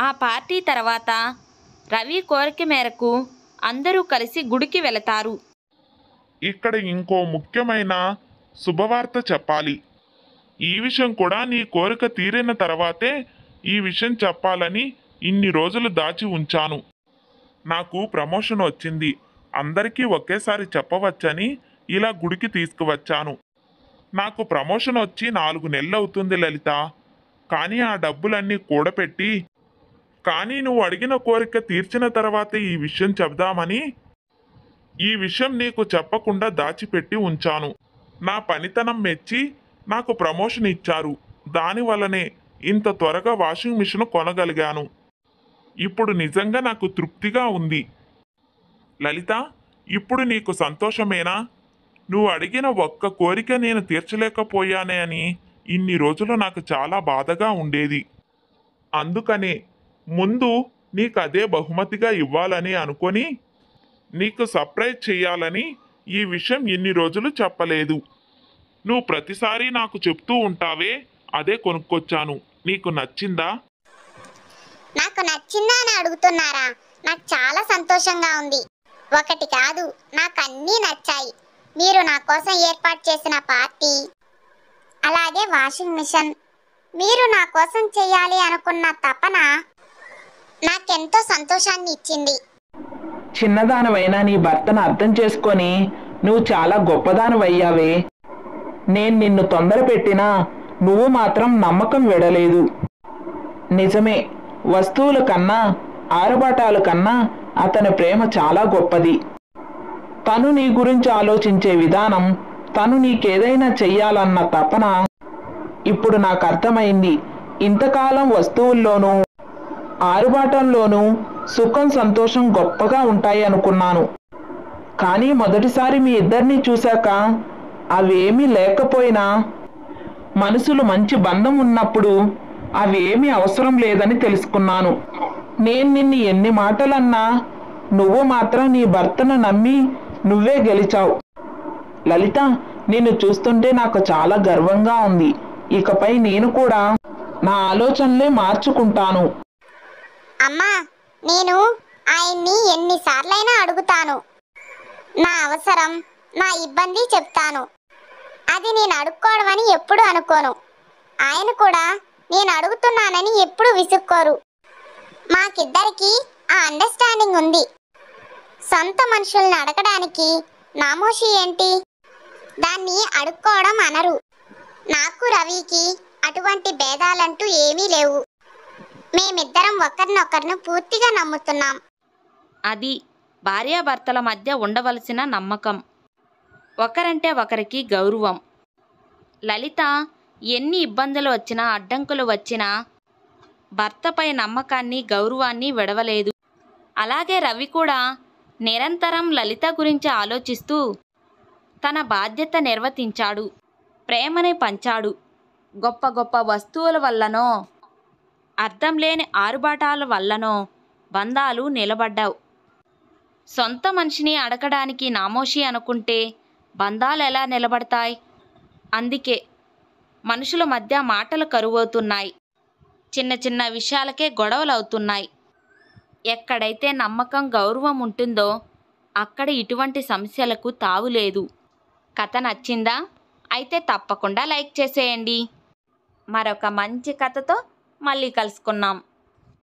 [SPEAKER 1] ఆ పార్టీ తర్వాత రవి కోరిక మేరకు అందరూ కలిసి గుడికి వెళతారు.
[SPEAKER 2] ఇక్కడ ఇంకో ముఖ్యమైన శుభవార్త చెప్పాలి. ఈ విషయం కూడా నీ కోరిక తీరిన తర్వాతే ఈ విషయం చెప్పాలని ఇన్ని రోజులు దాచి ఉంచాను. నాకు ప్రమోషన్ వచ్చింది. అందరికీ ఒకేసారి చెప్పవచ్చని ఇలా గుడికి తీసుకువచ్చాను. నాకు ప్రమోషన్ వచ్చి 4 నెలలు అవుతుంది లలిత. కానీ ఆ డబ్బులన్నీ కూడపెట్టి, కానీ నువ్వు అడిగిన కోరిక తీర్చిన తర్వాతే ఈ విషయం చెప్దామని ఈ విషయం నీకు చెప్పకుండా దాచిపెట్టి ఉంచాను. నా పనితనం మెచ్చి నాకు ప్రమోషన్ ఇచ్చారు. దానివల్లనే ఇంత త్వరగా వాషింగ్ మిషన్ కొనగలిగాను. ఇప్పుడు నిజంగా నాకు తృప్తిగా ఉంది. లలిత, ఇప్పుడు నీకు సంతోషమేనా? నువ్వు అడిగిన ఒక్క కోరిక నేను తీర్చలేకపోయానే అని ఇన్ని రోజులు నాకు చాలా బాధగా ఉండేది. అందుకనే ముందు నీకు అదే బహుమతిగా ఇవ్వాలని అనుకొని నీకు సర్ప్రైజ్ చేయాలని ఈ విషయం ఇన్ని రోజులు చెప్పలేదు. నువ్వు ప్రతిసారి నాకు చెప్తూ ఉంటావే, అదే కొనుక్కొచ్చాను. నీకు నచ్చిందా?
[SPEAKER 3] నాకు నచ్చిందా అని అడుగుతున్నారా? నాకు చాలా సంతోషంగా ఉంది. ఒకటి కాదు, నాకు అన్నీ నచ్చాయి. మీరు నా కోసం ఏర్పాటు చేసిన పార్టీ, అలాగే వాషింగ్ మిషన్, మీరు నా కోసం చేయాలి అనుకున్న తపన నాకెంతో సంతోషాన్ని ఇచ్చింది.
[SPEAKER 4] చిన్నదానివైనా నీ భర్తను అర్థం చేసుకొని నువ్వు చాలా గొప్పదానివయ్యావే. నేను నిన్ను తొందర పెట్టినా నువ్వు మాత్రం నమ్మకం విడలేదు. నిజమే, వస్తువుల కన్నా ఆరబాటాల కన్నా అతని ప్రేమ చాలా గొప్పది. తను నీ గురించి ఆలోచించే విధానం, తను నీకేదైనా చెయ్యాలన్న తపన ఇప్పుడు నాకు అర్థమైంది. ఇంతకాలం వస్తువుల్లోనూ ఆరుబాటంలోనూ సుఖం సంతోషం గొప్పగా ఉంటాయి అనుకున్నాను. కానీ మొదటిసారి మీ ఇద్దరిని చూశాక అవేమీ లేకపోయినా మనసులు మంచి బంధం ఉన్నప్పుడు అవి ఏమీ అవసరం లేదని తెలుసుకున్నాను. నేను నిన్ను ఎన్ని మాటలన్నా నువ్వు మాత్రం నీ భర్తను నమ్మి నువ్వే గెలిచావు. లలిత, నిన్ను చూస్తుంటే నాకు చాలా గర్వంగా ఉంది. ఇకపై నేను కూడా నా ఆలోచనలే మార్చుకుంటాను.
[SPEAKER 3] అమ్మా, నేను ఆయన్ని ఎన్నిసార్లైనా అడుగుతాను. నా అవసరం, నా ఇబ్బంది చెప్తాను. అది నేను అడుక్కోవడం అని ఎప్పుడు అనుకోను. ఆయన కూడా నేను అడుగుతున్నానని ఎప్పుడు విసుక్కోరు. మాకిద్దరికి ఆ అండర్స్టాండింగ్ ఉంది. సొంత మనుషుల్ని అడగడానికి నామోషి ఏంటి? దాన్ని అడుక్కోవడం అనరు. నాకు రవికి అటువంటి భేదాలంటూ ఏమీ లేవు. మేమిద్దరం ఒకరినొకరిని పూర్తిగా నమ్ముతున్నాం.
[SPEAKER 1] అది భార్యాభర్తల మధ్య ఉండవలసిన నమ్మకం. ఒకరంటే ఒకరికి గౌరవం. లలిత ఎన్ని ఇబ్బందులు వచ్చినా, అడ్డంకులు వచ్చినా భర్తపై నమ్మకాన్ని, గౌరవాన్ని విడవలేదు. అలాగే రవి కూడా నిరంతరం లలిత గురించి ఆలోచిస్తూ తన బాధ్యత నిర్వర్తించాడు. ప్రేమని పంచాడు. గొప్ప గొప్ప వస్తువుల వల్లనో, అర్థం లేని ఆరుబాటాల వల్లనో బంధాలు నిలబడ్డావు. సొంత మనిషిని అడగడానికి నామోషి అనుకుంటే బంధాలు ఎలా నిలబడతాయి? అందుకే మనుషుల మధ్య మాటలు కరువవుతున్నాయి. చిన్న చిన్న విషయాలకే గొడవలు అవుతున్నాయి. ఎక్కడైతే నమ్మకం, గౌరవం ఉంటుందో అక్కడ ఇటువంటి సమస్యలకు తావులేదు. కథ నచ్చిందా? అయితే తప్పకుండా లైక్ చేసేయండి. మరొక మంచి కథతో మళ్ళీ కలుసుకుందాం.